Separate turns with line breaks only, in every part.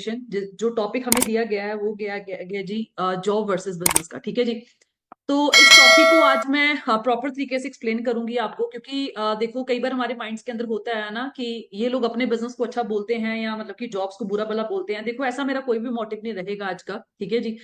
जो टॉपिक हमें दिया गया है वो गया जी जॉब वर्सेस बिजनेस का। ठीक है जी। तो इस टॉपिक को आज मैं प्रॉपर तरीके से एक्सप्लेन करूंगी आपको, क्योंकि देखो कई बार हमारे माइंड्स के अंदर होता है ना कि ये लोग अपने बिजनेस को अच्छा बोलते हैं या मतलब कि जॉब्स को बुरा भला बोलते हैं। देखो ऐसा मेरा कोई भी मोटिव नहीं रहेगा आज का। ठीक है जी।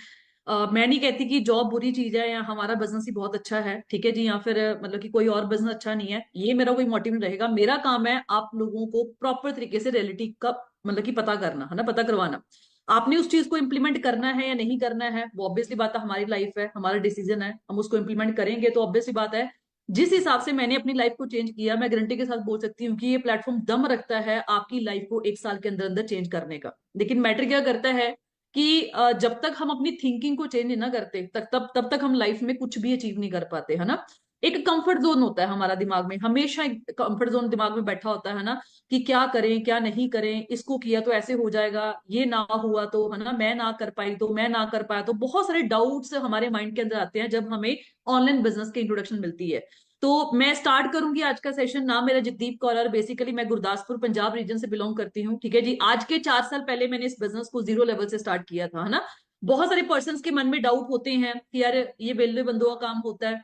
मैं नहीं कहती कि जॉब बुरी चीज है या हमारा बिजनेस ही बहुत अच्छा है। ठीक है जी। या फिर मतलब कि कोई और बिजनेस अच्छा नहीं है, ये मेरा कोई मोटिव नहीं रहेगा। मेरा काम है आप लोगों को प्रॉपर तरीके से रियलिटी का मतलब कि पता करना है ना, पता करवाना। आपने उस चीज को इम्प्लीमेंट करना है या नहीं करना है वो ऑब्वियसली बात है, हमारी लाइफ है, हमारा डिसीजन है। हम उसको इम्प्लीमेंट करेंगे तो ऑब्वियसली बात है। जिस हिसाब से मैंने अपनी लाइफ को चेंज किया, मैं गारंटी के साथ बोल सकती हूँ कि ये प्लेटफॉर्म दम रखता है आपकी लाइफ को 1 साल के अंदर अंदर चेंज करने का। लेकिन मैटर क्या करता है कि जब तक हम अपनी थिंकिंग को चेंज ना करते तब तक हम लाइफ में कुछ भी अचीव नहीं कर पाते, है ना। एक कंफर्ट जोन होता है हमारा दिमाग में, हमेशा एक कंफर्ट जोन दिमाग में बैठा होता है ना, कि क्या करें क्या नहीं करें, इसको किया तो ऐसे हो जाएगा, ये ना हुआ तो, है ना, मैं ना कर पाई तो, मैं ना कर पाया तो, बहुत सारे डाउट्स हमारे माइंड के अंदर आते हैं जब हमें ऑनलाइन बिजनेस की इंट्रोडक्शन मिलती है। तो मैं स्टार्ट करूंगी आज का सेशन। नाम मेरा जगदीप कौर और बेसिकली मैं गुरदासपुर पंजाब रीजन से बिलोंग करती हूँ। ठीक है जी। आज के 4 साल पहले मैंने इस बिजनेस को जीरो लेवल से स्टार्ट किया था, है ना। बहुत सारे पर्सन के मन में डाउट होते हैं कि यार ये वेल्ले बंदों का काम होता है,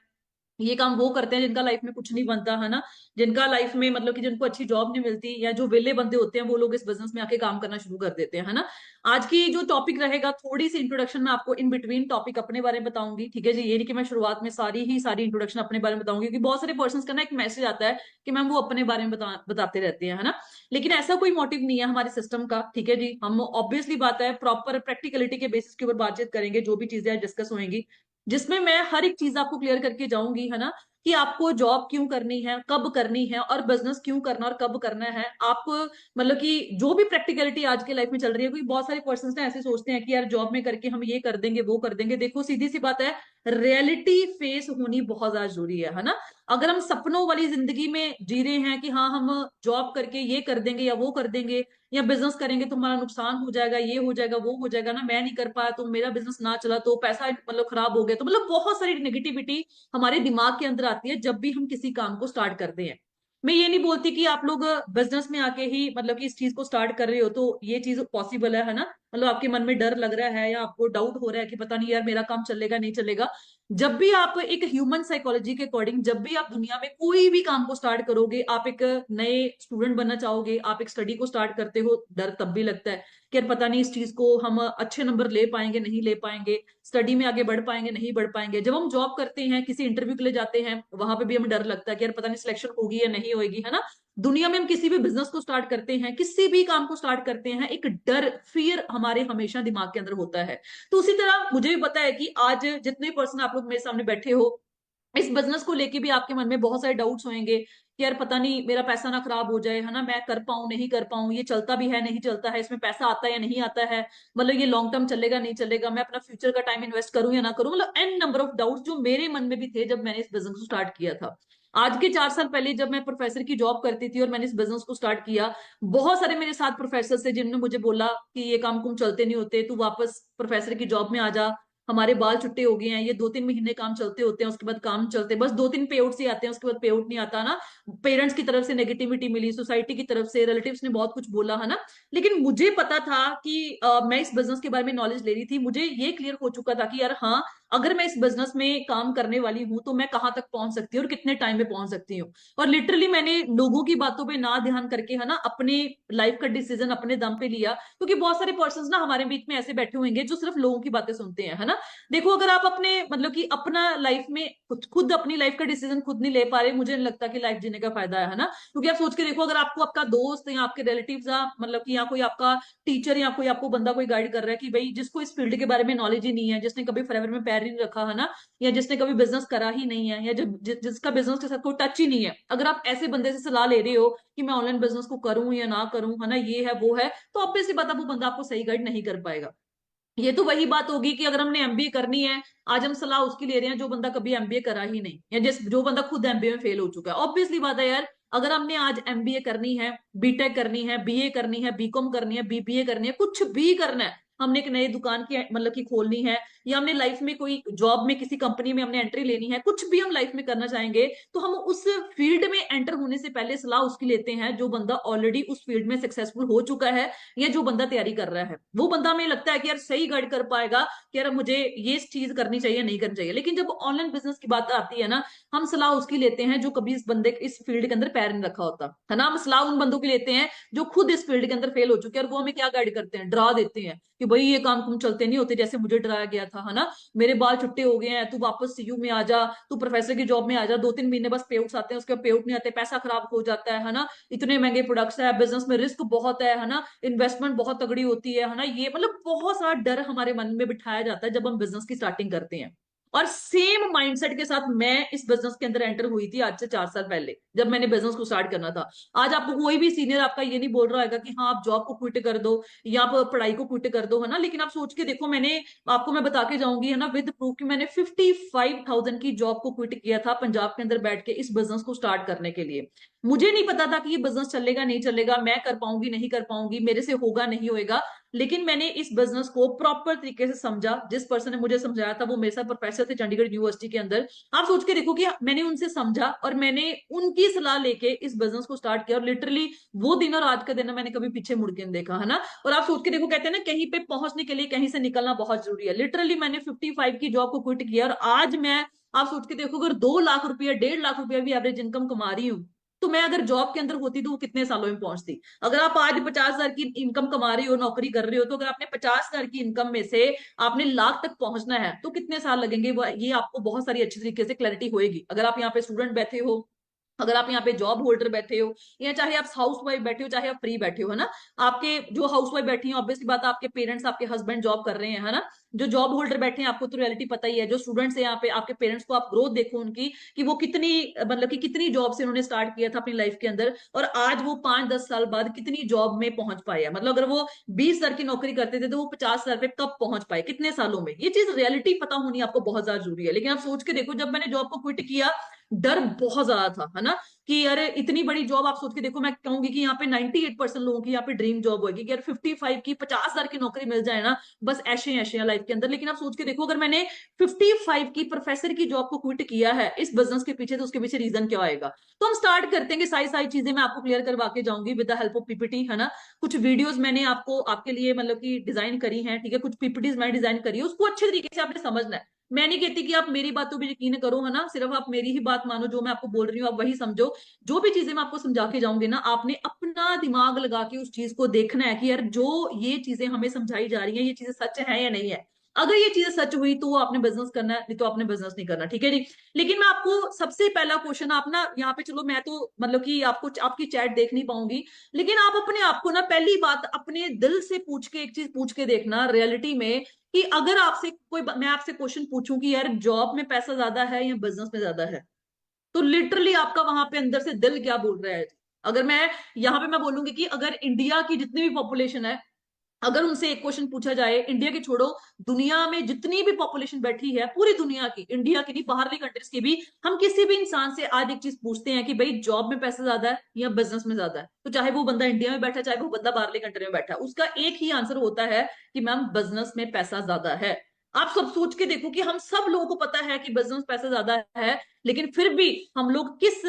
ये काम वो करते हैं जिनका लाइफ में कुछ नहीं बनता, है ना, जिनका लाइफ में मतलब कि जिनको अच्छी जॉब नहीं मिलती, या जो वेले बंदे होते हैं वो लोग इस बिजनेस में आके काम करना शुरू कर देते हैं, है ना। आज की जो टॉपिक रहेगा, थोड़ी सी इंट्रोडक्शन मैं आपको इन बिटवीन टॉपिक अपने बारे में बताऊंगी। ठीक है जी। ये नहीं कि मैं शुरुआत में सारी इंट्रोडक्शन अपने बारे में बताऊंगी, क्योंकि बहुत सारे पर्सन का ना एक मैसेज आता है कि मैम वो अपने बारे में बताते रहते हैं, है ना। लेकिन ऐसा कोई मोटिव नहीं है हमारे सिस्टम का। ठीक है जी। हम ऑब्वियसली बात है प्रॉपर प्रैक्टिकलिटी के बेसिस के ऊपर बातचीत करेंगे, जो भी चीजें डिस्कस होंगी, जिसमें मैं हर एक चीज आपको क्लियर करके जाऊंगी, है ना, कि आपको जॉब क्यों करनी है, कब करनी है, और बिजनेस क्यों करना और कब करना है। आप मतलब कि जो भी प्रैक्टिकलिटी आज के लाइफ में चल रही है, क्योंकि बहुत सारे पर्सन ना ऐसे सोचते हैं कि यार जॉब में करके हम ये कर देंगे वो कर देंगे। देखो सीधी सी बात है, रियलिटी फेस होनी बहुत ज्यादा जरूरी है ना। अगर हम सपनों वाली जिंदगी में जी रहे हैं कि हाँ हम जॉब करके ये कर देंगे या वो कर देंगे, या बिजनेस करेंगे तो हमारा नुकसान हो जाएगा, ये हो जाएगा वो हो जाएगा ना, मैं नहीं कर पाया तो, मेरा बिजनेस ना चला तो, पैसा मतलब खराब हो गया तो, मतलब बहुत सारी नेगेटिविटी हमारे दिमाग के अंदर आती है जब भी हम किसी काम को स्टार्ट करते हैं। मैं ये नहीं बोलती कि आप लोग बिजनेस में आके ही मतलब कि इस चीज को स्टार्ट कर रहे हो तो ये चीज पॉसिबल है ना। मतलब आपके मन में डर लग रहा है या आपको डाउट हो रहा है कि पता नहीं यार मेरा काम चलेगा नहीं चलेगा, जब भी आप एक ह्यूमन साइकोलॉजी के अकॉर्डिंग जब भी आप दुनिया में कोई भी काम को स्टार्ट करोगे, आप एक नए स्टूडेंट बनना चाहोगे, आप एक स्टडी को स्टार्ट करते हो, डर तब भी लगता है कि यार पता नहीं इस चीज को हम अच्छे नंबर ले पाएंगे नहीं ले पाएंगे, स्टडी में आगे बढ़ पाएंगे नहीं बढ़ पाएंगे। जब हम जॉब करते हैं, किसी इंटरव्यू के लिए जाते हैं, वहां पे भी हमें डर लगता है कि यार पता नहीं सिलेक्शन होगी या नहीं होगी, है ना। दुनिया में हम किसी भी बिजनेस को स्टार्ट करते हैं, किसी भी काम को स्टार्ट करते हैं, एक डर फियर हमारे हमेशा दिमाग के अंदर होता है। तो उसी तरह मुझे भी पता है कि आज जितने पर्सन आप लोग मेरे सामने बैठे हो, इस बिजनेस को लेके भी आपके मन में बहुत सारे डाउट्स होंगे कि यार पता नहीं मेरा पैसा ना खराब हो जाए, है ना, मैं कर पाऊं नहीं कर पाऊं, ये चलता भी है नहीं चलता है, इसमें पैसा आता है या नहीं आता है, मतलब ये लॉन्ग टर्म चलेगा नहीं चलेगा, मैं अपना फ्यूचर का टाइम इन्वेस्ट करूं या ना करूं, मतलब एन नंबर ऑफ डाउट्स जो मेरे मन में भी थे जब मैंने इस बिजनेस को स्टार्ट किया था। आज के 4 साल पहले जब मैं प्रोफेसर की जॉब करती थी और मैंने इस बिजनेस को स्टार्ट किया, बहुत सारे मेरे साथ प्रोफेसर थे जिन्होंने मुझे बोला कि ये काम कुम चलते नहीं होते, तू वापस प्रोफेसर की जॉब में आ जा, हमारे बाल छुट्टे हो गए हैं, ये 2-3 महीने काम चलते होते हैं, उसके बाद काम चलते बस 2-3 पे आउट ही आते हैं, उसके बाद पे आउट नहीं आता ना। पेरेंट्स की तरफ से नेगेटिविटी मिली, सोसाइटी की तरफ से, रिलेटिव्स ने बहुत कुछ बोला, है ना। लेकिन मुझे पता था कि मैं इस बिजनेस के बारे में नॉलेज ले रही थी, मुझे ये क्लियर हो चुका था कि यार हाँ, अगर मैं इस बिजनेस में काम करने वाली हूँ तो मैं कहाँ तक पहुंच सकती हूँ और कितने टाइम में पहुंच सकती हूँ। और लिटरली मैंने लोगों की बातों पे ना ध्यान करके, है ना, अपने लाइफ का डिसीजन अपने दम पे लिया, क्योंकि बहुत सारे पर्सन ना हमारे बीच में ऐसे बैठे होंगे जो सिर्फ लोगों की बातें सुनते हैं, है ना। देखो अगर आप अपने मतलब कि अपना लाइफ में खुद अपनी लाइफ का डिसीजन खुद नहीं ले पा रहे, मुझे नहीं लगता कि लाइफ जीने का फायदा है ना। क्योंकि आप सोच के देखो, अगर आपको आपका दोस्त या आपके रिलेटिव्स या मतलब कि या कोई आपका टीचर या कोई आपको बंदा कोई गाइड कर रहा है कि भाई जिसको इस फील्ड के बारे में नॉलेज ही नहीं है, जिसने कभी फॉरएवर में पैर ही नहीं रखा, है ना, या जिसने कभी बिजनेस करा ही नहीं है, या जिसका बिजनेस के साथ कोई टच ही नहीं है, अगर आप ऐसे बंदे से सलाह ले रहे हो कि मैं ऑनलाइन बिजनेस को करूं या ना करूं, है ना, ये है वो है, तो ऑब्वियसली बात है वो बंदा आपको सही गाइड नहीं कर पाएगा। ये तो वही बात होगी कि अगर हमने एमबीए करनी है, आज हम सलाह उसकी ले रहे हैं जो बंदा कभी एमबीए करा ही नहीं, या जो बंदा खुद एमबीए में फेल हो चुका है। ऑब्वियसली बात है यार, अगर हमने आज एमबीए करनी है, बीटेक करनी है, बीए करनी है, बीकॉम करनी है, बीबीए करनी है, कुछ भी करना है, हमने एक नई दुकान की मतलब की खोलनी है, या हमने लाइफ में कोई जॉब में किसी कंपनी में हमने एंट्री लेनी है, कुछ भी हम लाइफ में करना चाहेंगे, तो हम उस फील्ड में एंटर होने से पहले सलाह उसकी लेते हैं जो बंदा ऑलरेडी उस फील्ड में सक्सेसफुल हो चुका है, या जो बंदा तैयारी कर रहा है। वो बंदा हमें लगता है कि यार सही गाइड कर पाएगा कि यार मुझे ये चीज करनी चाहिए नहीं करनी चाहिए। लेकिन जब ऑनलाइन बिजनेस की बात आती है ना, हम सलाह उसकी लेते हैं जो कभी इस बंदे इस फील्ड के अंदर पैर नहीं रखा होता है ना। हम सलाह उन बंदों की लेते हैं जो खुद इस फील्ड के अंदर फेल हो चुके हैं, और वो हमें क्या गाइड करते हैं, डरा देते हैं कि भाई ये काम तुम चलते नहीं होते जैसे मुझे डराया गया था, है ना। मेरे बाल छुट्टे हो गए हैं, तू वापस सीयू में आ जा, तू प्रोफेसर की जॉब में आ जा, 2-3 महीने बस पे आउट्स आते हैं, उसके पे आउट नहीं आते, पैसा खराब हो जाता है ना। इतने महंगे प्रोडक्ट्स है, बिजनेस में रिस्क बहुत है ना, इन्वेस्टमेंट बहुत तगड़ी होती है ना। ये मतलब बहुत सारा डर हमारे मन में बिठाया जाता है जब हम बिजनेस की स्टार्टिंग करते हैं। और सेम माइंडसेट के साथ मैं इस बिजनेस के अंदर एंटर हुई थी आज से 4 साल पहले, जब मैंने बिजनेस को स्टार्ट करना था। आज आपको कोई भी सीनियर आपका ये नहीं बोल रहा होगा कि हाँ आप जॉब को क्विट कर दो या आप पढ़ाई को क्विट कर दो, है ना। लेकिन आप सोच के देखो, मैंने आपको मैं बता के जाऊंगी है ना विद प्रूफ कि मैंने 55,000 की जॉब को क्विट किया था पंजाब के अंदर बैठ के इस बिजनेस को स्टार्ट करने के लिए। मुझे नहीं पता था कि ये बिजनेस चलेगा नहीं चलेगा, मैं कर पाऊंगी नहीं कर पाऊंगी, मेरे से होगा नहीं होएगा। लेकिन मैंने इस बिजनेस को प्रॉपर तरीके से समझा। जिस पर्सन ने मुझे समझाया था वो मेरे साथ प्रोफेसर थे चंडीगढ़ यूनिवर्सिटी के अंदर। आप सोच के देखो कि मैंने उनसे समझा और मैंने उनकी सलाह लेके इस बिजनेस को स्टार्ट किया, और लिटरली वो दिन और आज का दिन मैंने कभी पीछे मुड़ के नहीं देखा, है ना। और आप सोच के देखो, कहते हैं ना कहीं पे पहुंचने के लिए कहीं से निकलना बहुत जरूरी है। लिटरली मैंने 55 की जॉब को क्विट किया, और आज मैं, आप सोच के देखो, अगर 2 लाख रुपया 1.5 लाख रुपया भी एवरेज इनकम कमा रही हूँ, तो मैं अगर जॉब के अंदर होती तो वो कितने सालों में पहुंचती। अगर आप आज 50,000 की इनकम कमा रही हो, नौकरी कर रही हो, तो अगर आपने 50,000 की इनकम में से आपने लाख तक पहुंचना है तो कितने साल लगेंगे, ये आपको बहुत सारी अच्छी तरीके से क्लैरिटी होएगी। अगर आप यहाँ पे स्टूडेंट बैठे हो, अगर आप यहाँ पे जॉब होल्डर बैठे हो, या चाहे आप हाउस वाइफ बैठे हो, चाहे आप फ्री बैठे हो, है ना। आपके जो हाउस वाइफ बैठी है, ऑब्वियसली बात है, आपके पेरेंट्स आपके हस्बैंड जॉब कर रहे हैं, है ना। जो जॉब होल्डर बैठे हैं आपको तो रियलिटी पता ही है। जो स्टूडेंट्स है यहाँ पे, आपके पेरेंट्स को आप ग्रोथ देखो उनकी, कि वो कितनी मतलब कि कितनी जॉब से उन्होंने स्टार्ट किया था अपनी लाइफ के अंदर, और आज वो 5-10 साल बाद कितनी जॉब में पहुंच पाए हैं। मतलब अगर वो 20,000 की नौकरी करते थे तो वो 50,000 पे कब पहुंच पाए, कितने सालों में। ये चीज रियलिटी पता होनी आपको बहुत ज्यादा जरूरी है। लेकिन आप सोच के देखो, जब मैंने जॉब को क्विट किया, डर बहुत ज्यादा था, है ना, कि अरे इतनी बड़ी जॉब। आप सोच के देखो, मैं कहूंगी कि यहाँ पे 98% लोगों की यहाँ पे ड्रीम जॉब होगी कि यार 55 की 50,000 की नौकरी मिल जाए ना, बस ऐसे ऐसे लाइफ के अंदर। लेकिन आप सोच के देखो, अगर मैंने 55 की प्रोफेसर की जॉब को क्विट किया है इस बिजनेस के पीछे, तो उसके पीछे रीजन क्या आएगा। तो हम स्टार्ट करते हैं कि सारी सारी चीजें मैं आपको क्लियर करवा के जाऊंगी with the help of PPT, है ना। कुछ वीडियोस मैंने आपको आपके लिए मतलब कि डिजाइन करी है, ठीक है। कुछ पीपीटीज मैंने डिजाइन करी है, उसको अच्छे तरीके से आपने समझना है। मैं नहीं कहती कि आप मेरी बातों पर यकीन करो, है ना, सिर्फ आप मेरी ही बात मानो, जो मैं आपको बोल रही हूँ आप वही समझो। जो भी चीजें मैं आपको समझा के जाऊंगी ना, आपने अपना दिमाग लगा के उस चीज को देखना है कि यार जो ये चीजें हमें समझाई जा रही हैं ये चीजें सच है या नहीं है। अगर ये चीजें सच हुई तो वो आपने बिजनेस करना है, नहीं तो आपने बिजनेस नहीं करना, ठीक है जी। लेकिन मैं आपको सबसे पहला क्वेश्चन, आप ना यहाँ पे, चलो मैं तो मतलब कि आपको आपकी चैट देख नहीं पाऊंगी, लेकिन आप अपने आप को ना पहली बात अपने दिल से पूछ के एक चीज पूछ के देखना रियलिटी में, कि अगर आपसे कोई, मैं आपसे क्वेश्चन पूछूं कि यार जॉब में पैसा ज्यादा है या बिजनेस में ज्यादा है, तो लिटरली आपका वहां पे अंदर से दिल क्या बोल रहा है। अगर मैं यहाँ पे मैं बोलूंगी कि अगर इंडिया की जितनी भी पॉपुलेशन है, अगर उनसे एक क्वेश्चन पूछा जाए, इंडिया की छोड़ो, दुनिया में जितनी भी पॉपुलेशन बैठी है पूरी दुनिया की, इंडिया की नहीं बाहरली कंट्रीज की भी, हम किसी भी इंसान से आज एक चीज पूछते हैं कि भाई जॉब में पैसा ज्यादा है या बिजनेस में ज्यादा है, तो चाहे वो बंदा इंडिया में बैठा है चाहे वो बंदा बाहरली कंट्री में बैठा है, उसका एक ही आंसर होता है कि मैम बिजनेस में पैसा ज्यादा है। आप सब सोच के देखो कि हम सब लोगों को पता है कि बिजनेस पैसा ज्यादा है, लेकिन फिर भी हम लोग किस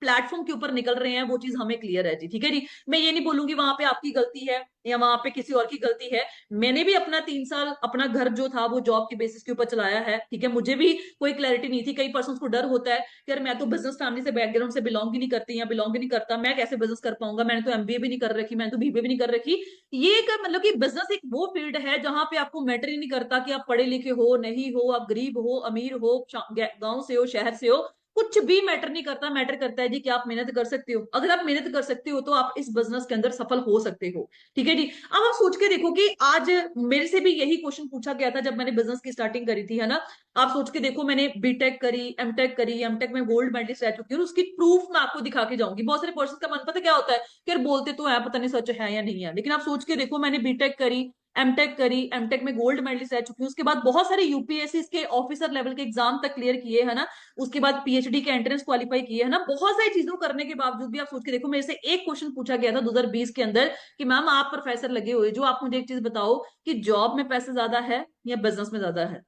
प्लेटफॉर्म के ऊपर निकल रहे हैं वो चीज हमें क्लियर है जी, ठीक है जी। मैं ये नहीं बोलूंगी वहां पे आपकी गलती है या वहां पे किसी और की गलती है। मैंने भी अपना 3 साल अपना घर जो था वो जॉब के बेसिस के ऊपर चलाया है, ठीक है। मुझे भी कोई क्लैरिटी नहीं थी। कई पर्सन को डर होता है कि यार मैं तो बिजनेस फैमिली से बैकग्राउंड से बिलोंग ही नहीं करती या बिलोंग ही नहीं करता, मैं कैसे बिजनेस कर पाऊंगा, मैंने तो एमबीए भी नहीं कर रखी, मैंने तो बीबीए भी नहीं कर रखी। ये एक मतलब कि बिजनेस एक वो फील्ड है जहां पे आपको मैटर ही नहीं करता कि आप पढ़े लिखे हो नहीं हो, आप गरीब हो अमीर हो, गांव से हो शहर से हो, कुछ भी मैटर नहीं करता। मैटर करता है जी कि आप मेहनत कर सकते हो। अगर आप मेहनत कर सकते हो तो आप इस बिजनेस के अंदर सफल हो सकते हो, ठीक है जी। अब आप सोच के देखो कि आज मेरे से भी यही क्वेश्चन पूछा गया था जब मैंने बिजनेस की स्टार्टिंग करी थी, है ना। आप सोच के देखो, मैंने बीटेक करी, एमटेक करी, एमटेक में गोल्ड मेडलिस्ट रह चुकी हूँ, उसकी प्रूफ मैं आपको दिखा के जाऊंगी। बहुत सारे पर्सन का मन पता क्या होता है कि यार बोलते तो है, पता नहीं सच है या नहीं है, लेकिन आप सोच के देखो, मैंने बीटेक करी, एमटेक करी, एमटेक में गोल्ड मेडलिस्ट रह चुकी हूँ, उसके बाद बहुत सारे यूपीएससी के ऑफिसर लेवल के एग्जाम तक क्लियर किए है ना, उसके बाद पीएचडी के एंट्रेंस क्वालिफाई किए है ना, बहुत सारी चीजों करने के बावजूद भी आप सोच के देखो, मेरे से एक क्वेश्चन पूछा गया था 2020 के अंदर कि मैम आप प्रोफेसर लगे हुए, जो आप मुझे एक चीज बताओ कि जॉब में पैसे ज्यादा है या बिजनेस में ज्यादा है।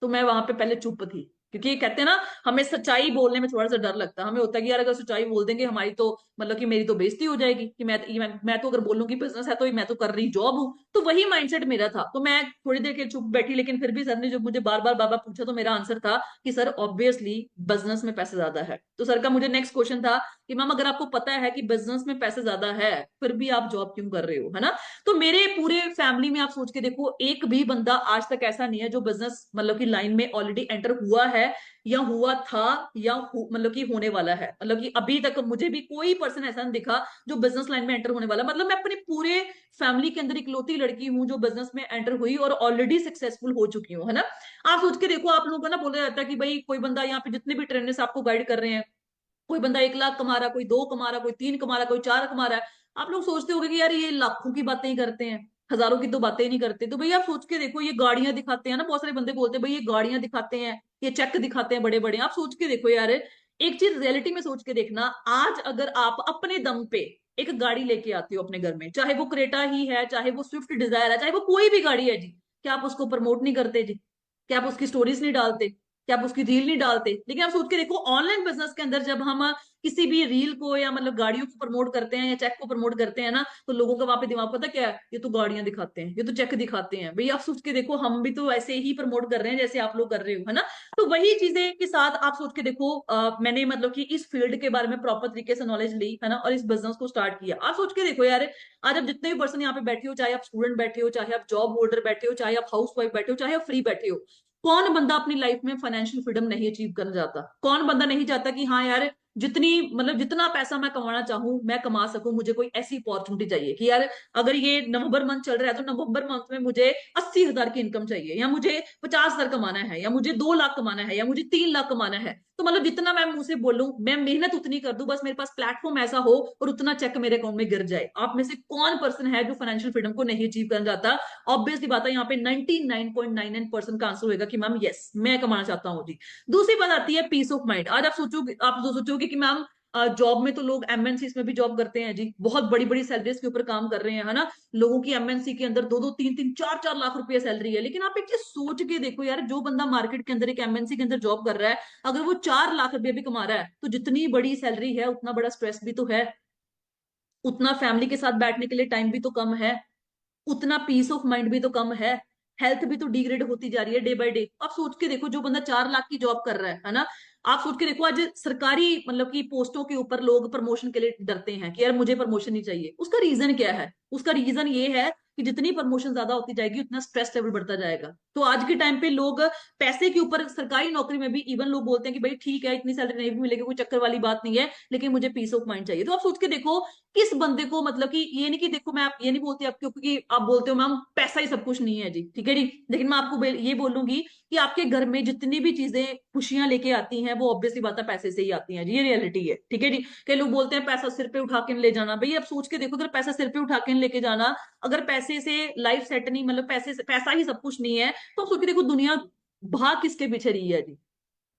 तो मैं वहां पे पहले चुप थी, क्योंकि ये कहते हैं ना, हमें सच्चाई बोलने में थोड़ा सा डर लगता है, हमें होता है कि यार अगर सच्चाई बोल देंगे हमारी तो मतलब कि मेरी तो बेइज्जती हो जाएगी, कि मैं तो अगर बोलूंगी बिजनेस है तो मैं तो कर रही जॉब हूँ। तो वही माइंडसेट मेरा था, तो मैं थोड़ी देर के चुप बैठी, लेकिन फिर भी सर ने जब मुझे बार बार बाबा पूछा तो मेरा आंसर था कि सर ऑब्वियसली बिजनेस में पैसे ज्यादा है। तो सर का मुझे नेक्स्ट क्वेश्चन था कि मैम अगर आपको पता है कि बिजनेस में पैसे ज्यादा है, फिर भी आप जॉब क्यों कर रहे हो, है ना। तो मेरे पूरे फैमिली में आप सोच के देखो, एक भी बंदा आज तक ऐसा नहीं है जो बिजनेस मतलब की लाइन में ऑलरेडी एंटर हुआ है या हुआ था या मतलब कि होने वाला है, मतलब कि अभी तक मुझे भी कोई पर्सन ऐसा नहीं दिखा जो बिजनेस लाइन में एंटर होने वाला। मतलब मैं अपने पूरे फैमिली के अंदर इकलौती लड़की हूं जो बिजनेस में एंटर हुई और ऑलरेडी सक्सेसफुल हो चुकी हूँ, है ना। आप सोच के देखो, आप लोगों को ना बोला जाता है कि भाई कोई बंदा यहाँ पे जितने भी ट्रेनर्स आपको गाइड कर रहे हैं, कोई बंदा 1 लाख कमा रहा है, कोई 2 कमा रहा है, कोई 3 कमा रहा है, कोई 4 कमा रहा है। आप लोग सोचते होंगे कि यार ये लाखों की बातें ही करते हैं, हजारों की तो बातें ही नहीं करते। तो भैया आप सोच के देखो, ये गाड़ियां दिखाते हैं ना, बहुत सारे बंदे बोलते हैं भाई ये गाड़ियां दिखाते हैं, ये चेक दिखाते हैं बड़े बड़े। आप सोच के देखो यार, एक चीज रियलिटी में सोच के देखना, आज अगर आप अपने दम पे एक गाड़ी लेके आते हो अपने घर में, चाहे वो क्रेटा ही है, चाहे वो स्विफ्ट डिजायर है, चाहे वो कोई भी गाड़ी है जी, क्या आप उसको प्रमोट नहीं करते जी? क्या आप उसकी स्टोरीज नहीं डालते? क्या आप उसकी रील नहीं डालते? लेकिन आप सोच के देखो, ऑनलाइन बिजनेस के अंदर जब हम किसी भी रील को या मतलब गाड़ियों को प्रमोट करते हैं या चेक को प्रमोट करते हैं ना, तो लोगों का वहां पे दिमाग पता क्या है, ये तो गाड़ियां दिखाते हैं, ये तो चेक दिखाते हैं। भाई आप सोच के देखो, हम भी तो ऐसे ही प्रमोट कर रहे हैं जैसे आप लोग कर रहे हो, है ना। तो वही चीजें के साथ आप सोच के देखो, मैंने मतलब कि इस फील्ड के बारे में प्रॉपर तरीके से नॉलेज ली, है ना, और इस बिजनेस को स्टार्ट किया। आप सोच के देखो यार, आज आप जितने भी पर्सन यहाँ पे बैठे हो, चाहे आप स्टूडेंट बैठे हो, चाहे आप जॉब होल्डर बैठे हो, चाहे आप हाउस वाइफ बैठे हो, चाहे आप फ्री बैठे हो, कौन बंदा अपनी लाइफ में फाइनेंशियल फ्रीडम नहीं अचीव करना चाहता? कौन बंदा नहीं चाहता कि हाँ यार, जितनी मतलब जितना पैसा मैं कमाना चाहूं मैं कमा सकूं, मुझे कोई ऐसी अपॉर्चुनिटी चाहिए कि यार अगर ये नवंबर मंथ चल रहा है तो नवंबर मंथ में मुझे 80,000 की इनकम चाहिए, या मुझे 50,000 कमाना है, या मुझे 2 लाख कमाना है, या मुझे 3 लाख कमाना है। तो मतलब जितना मैं मुंह से बोलूं, मैं मेहनत उतनी कर दूं, बस मेरे पास प्लेटफॉर्म ऐसा हो और उतना चेक मेरे अकाउंट में गिर जाए। आप में से कौन पर्सन है जो फाइनेंशियल फ्रीडम को नहीं अचीव करना चाहता? ऑब्वियसली बात है, यहाँ पे 99.99% का आंसर होगा कि मैम यस, मैं कमाना चाहता हूँ जी। दूसरी बात आती है पीस ऑफ माइंड। आज आप जो सोचोगे कि मैम जॉब में तो लोग एमएनसी में भी जॉब करते हैं जी, बहुत बड़ी बड़ी सैलरीज के ऊपर काम कर रहे हैं, है ना। लोगों की एमएनसी के अंदर 2-2 3-3 4-4 लाख रुपए सैलरी है। लेकिन आप एक चीज सोच के देखो यार, जो बंदा मार्केट के अंदर एक एमएनसी के अंदर जॉब कर रहा है, अगर वो 4 लाख रुपए भी कमा रहा है, तो जितनी बड़ी सैलरी है उतना बड़ा स्ट्रेस भी तो है, उतना फैमिली के साथ बैठने के लिए टाइम भी तो कम है, उतना पीस ऑफ माइंड भी तो कम है, हेल्थ भी तो डिग्रेड होती जा रही है डे बाय डे। आप सोच के देखो, जो बंदा 4 लाख की जॉब कर रहा है ना, आप सोच के देखो, आज सरकारी मतलब की पोस्टों के ऊपर लोग प्रमोशन के लिए डरते हैं कि यार मुझे प्रमोशन नहीं चाहिए। उसका रीजन क्या है? उसका रीजन ये है कि जितनी प्रमोशन ज्यादा होती जाएगी उतना स्ट्रेस लेवल बढ़ता जाएगा। तो आज के टाइम पे लोग पैसे के ऊपर, सरकारी नौकरी में भी इवन लोग बोलते हैं कि भाई ठीक है, इतनी सैलरी नहीं भी मिलेगी, कोई चक्कर वाली बात नहीं है, लेकिन मुझे पीस ऑफ माइंड चाहिए। तो आप सोच के देखो, किस बंदे को मतलब कि ये नहीं कि देखो, मैं आप ये नहीं बोलती आपको क्योंकि आप बोलते हो मैम पैसा ही सब कुछ नहीं है जी, ठीक है जी, लेकिन मैं आपको ये बोलूंगी कि आपके घर में जितनी भी चीजें खुशियां लेके आती हैं वो ऑब्वियसली बात है पैसे से ही आती हैं जी, ये रियलिटी है, ठीक है जी। कई लोग बोलते हैं पैसा सिर पे उठा के नहीं ले जाना। भाई आप सोच के देखो, अगर पैसा सिर पे उठा के नहीं लेके जाना, अगर पैसे से लाइफ सेट नहीं, मतलब पैसे से पैसा ही सब कुछ नहीं है, तो आप सोच के देखो दुनिया भाग किसके पीछे रही है जी।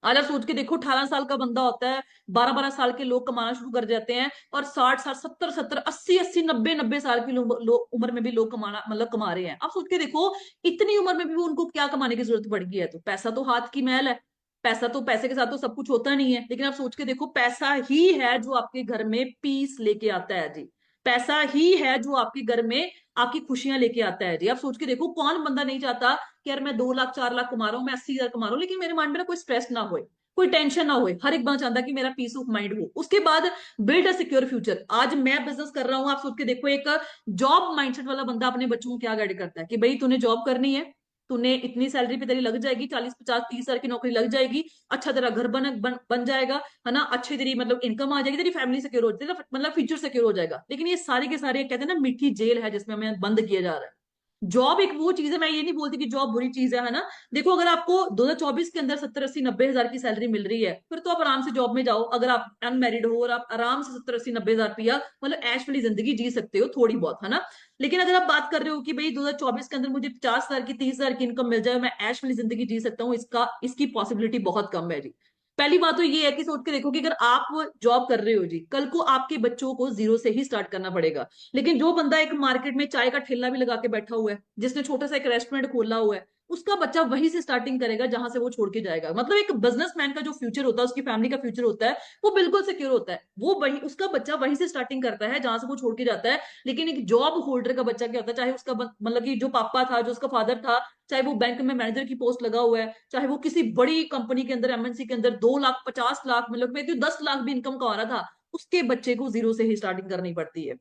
आज आप सोच के देखो, 18 साल का बंदा होता है, 12-12 साल के लोग कमाना शुरू कर जाते हैं, और 60 साल, 70-70, 80-80, 90-90 साल की उम्र में भी लोग कमाना मतलब कमा रहे हैं। आप सोच के देखो, इतनी उम्र में भी उनको क्या कमाने की जरूरत पड़ गई है? तो पैसा तो हाथ की मैल है, पैसा तो, पैसे के साथ तो सब कुछ होता नहीं है। लेकिन आप सोच के देखो, पैसा ही है जो आपके घर में पीस लेके आता है जी, पैसा ही है जो आपके घर में आपकी खुशियां लेके आता है जी। आप सोच के देखो, कौन बंदा नहीं चाहता कि यार मैं 2 लाख 4 लाख कमा रहा हूँ, मैं 80,000 कमा रहा हूँ, लेकिन मेरे माइंड में ना कोई स्ट्रेस ना हो, कोई टेंशन ना हो। हर एक बंदा चाहता है कि मेरा पीस ऑफ माइंड हो। उसके बाद बिल्ड अ सिक्योर फ्यूचर। आज मैं बिजनेस कर रहा हूँ, आप सोच के देखो, एक जॉब माइंडसेट वाला बंदा अपने बच्चों को क्या गाइड करता है कि भाई तूने जॉब करनी है, तूने इतनी सैलरी पे तेरी लग जाएगी, 40-50-30 हजार की नौकरी लग जाएगी, अच्छा तेरा घर बन जाएगा, है ना, अच्छी तेरी मतलब इनकम आ जाएगी, तेरी फैमिली सिक्योर हो जाएगी, मतलब फ्यूचर सिक्योर हो जाएगा। लेकिन ये सारे के सारे कहते हैं ना मीठी जेल है जिसमें हमें बंद किया जा रहा है। जॉब एक वो चीज है, मैं ये नहीं बोलती कि जॉब बुरी चीज है ना। देखो अगर आपको 2024 के अंदर 70 80 90 हजार की सैलरी मिल रही है, फिर तो आप आराम से जॉब में जाओ। अगर आप अनमेरिड हो और आप आराम से 70 80 90 हजार रुपया मतलब ऐश वाली जिंदगी जी सकते हो थोड़ी बहुत, है ना। लेकिन अगर आप बात कर रहे हो कि भाई 2024 के अंदर मुझे 50 हजार की 30 हजार की इनकम मिल जाए, मैं ऐश वाली जिंदगी जी सकता हूँ, इसकी पॉसिबिलिटी बहुत कम है जी। पहली बात तो ये है कि सोच के देखो कि अगर आप जॉब कर रहे हो जी, कल को आपके बच्चों को जीरो से ही स्टार्ट करना पड़ेगा। लेकिन जो बंदा एक मार्केट में चाय का ठेला भी लगा के बैठा हुआ है, जिसने छोटा सा एक रेस्टोरेंट खोला हुआ है, उसका बच्चा वहीं से स्टार्टिंग करेगा जहां से वो छोड़ के जाएगा। मतलब एक बिजनेसमैन का जो फ्यूचर होता है, उसकी फैमिली का फ्यूचर होता है, वो बिल्कुल सिक्योर होता है। वो वही, उसका बच्चा वहीं से स्टार्टिंग करता है जहां से वो छोड़ के जाता है। लेकिन एक जॉब होल्डर का बच्चा क्या होता है, चाहे उसका मतलब कि जो पापा था, जो उसका फादर था, चाहे वो बैंक में मैनेजर की पोस्ट लगा हुआ है, चाहे वो किसी बड़ी कंपनी के अंदर एमएनसी के अंदर 2 लाख 50 लाख मतलब 10 लाख भी इनकम का आ रहा था, उसके बच्चे को जीरो से ही स्टार्टिंग करनी पड़ती है।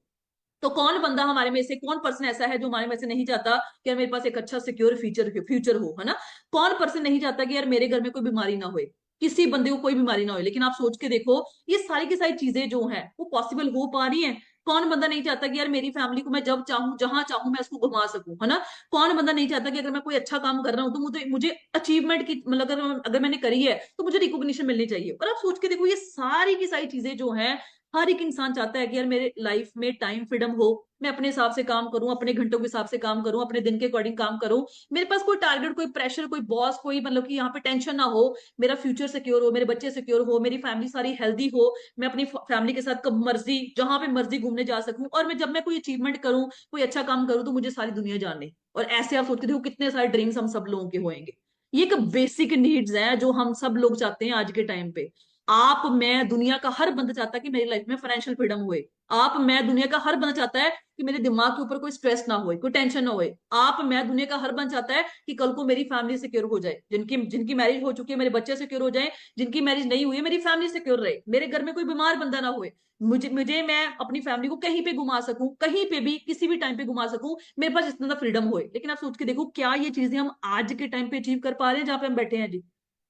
तो कौन बंदा हमारे में से, कौन पर्सन ऐसा है जो हमारे में से नहीं चाहता कि यार मेरे पास एक अच्छा सिक्योर फ्यूचर फ्यूचर हो, है ना। कौन पर्सन नहीं चाहता कि यार मेरे घर में कोई बीमारी ना होए, किसी बंदे को कोई बीमारी ना हो। लेकिन आप सोच के देखो, ये सारी की सारी चीजें जो हैं वो पॉसिबल हो पा रही हैं। कौन बंदा नहीं चाहता कि यार मेरी फैमिली को मैं जब चाहूं जहां चाहूं मैं उसको घुमा सकूं, है ना। कौन बंदा नहीं चाहता कि अगर मैं कोई अच्छा काम कर रहा हूं तो मुझे मुझे अचीवमेंट की मतलब अगर मैंने करी है तो मुझे रिकॉग्निशन मिलनी चाहिए। और आप सोच के देखो, ये सारी की सारी चीजें जो हैं, हर एक इंसान चाहता है कि यार मेरे लाइफ में टाइम फ्रीडम हो, मैं अपने हिसाब से काम करूं, अपने घंटों के हिसाब से काम करूं, अपने दिन के अकॉर्डिंग काम करूं। मेरे पास कोई टारगेट, कोई प्रेशर, कोई बॉस, कोई मतलब कि यहाँ पे टेंशन ना हो। मेरा फ्यूचर सिक्योर हो, मेरे बच्चे सिक्योर हो, मेरी फैमिली सारी हेल्दी हो, मैं अपनी फैमिली के साथ कब मर्जी जहां पे मर्जी घूमने जा सकूं। और मैं जब मैं कोई अचीवमेंट करूं, कोई अच्छा काम करूं, तो मुझे सारी दुनिया जाने। और ऐसे आप सोच के देखो कितने सारे ड्रीम्स हम सब लोगों के होंगे। ये एक बेसिक नीड्स हैं जो हम सब लोग चाहते हैं आज के टाइम पे। आप मैं दुनिया का हर बंदा चाहता है कि मेरी लाइफ में फाइनेंशियल फ्रीडम हुए। आप मैं दुनिया का हर बंदा चाहता है कि मेरे दिमाग के ऊपर कोई स्ट्रेस ना होए, कोई टेंशन ना होए। आप मैं दुनिया का हर बंदा चाहता है कि कल को मेरी फैमिली सिक्योर हो जाए, जिनकी जिनकी मैरिज हो चुकी है मेरे बच्चे सिक्योर हो जाए, जिनकी मैरिज नहीं हुई है मेरी फैमिली सिक्योर रहे, मेरे घर में कोई बीमार बंदा ना होए, मुझे मुझे मैं अपनी फैमिली को कहीं पे घुमा सकूं, कहीं पे भी किसी भी टाइम पे घुमा सकूं, मेरे पास इतना फ्रीडम होए। लेकिन आप सोच के देखो, क्या ये चीजें हम आज के टाइम पे अचीव कर पा रहे हैं जहां पे हम बैठे हैं जी।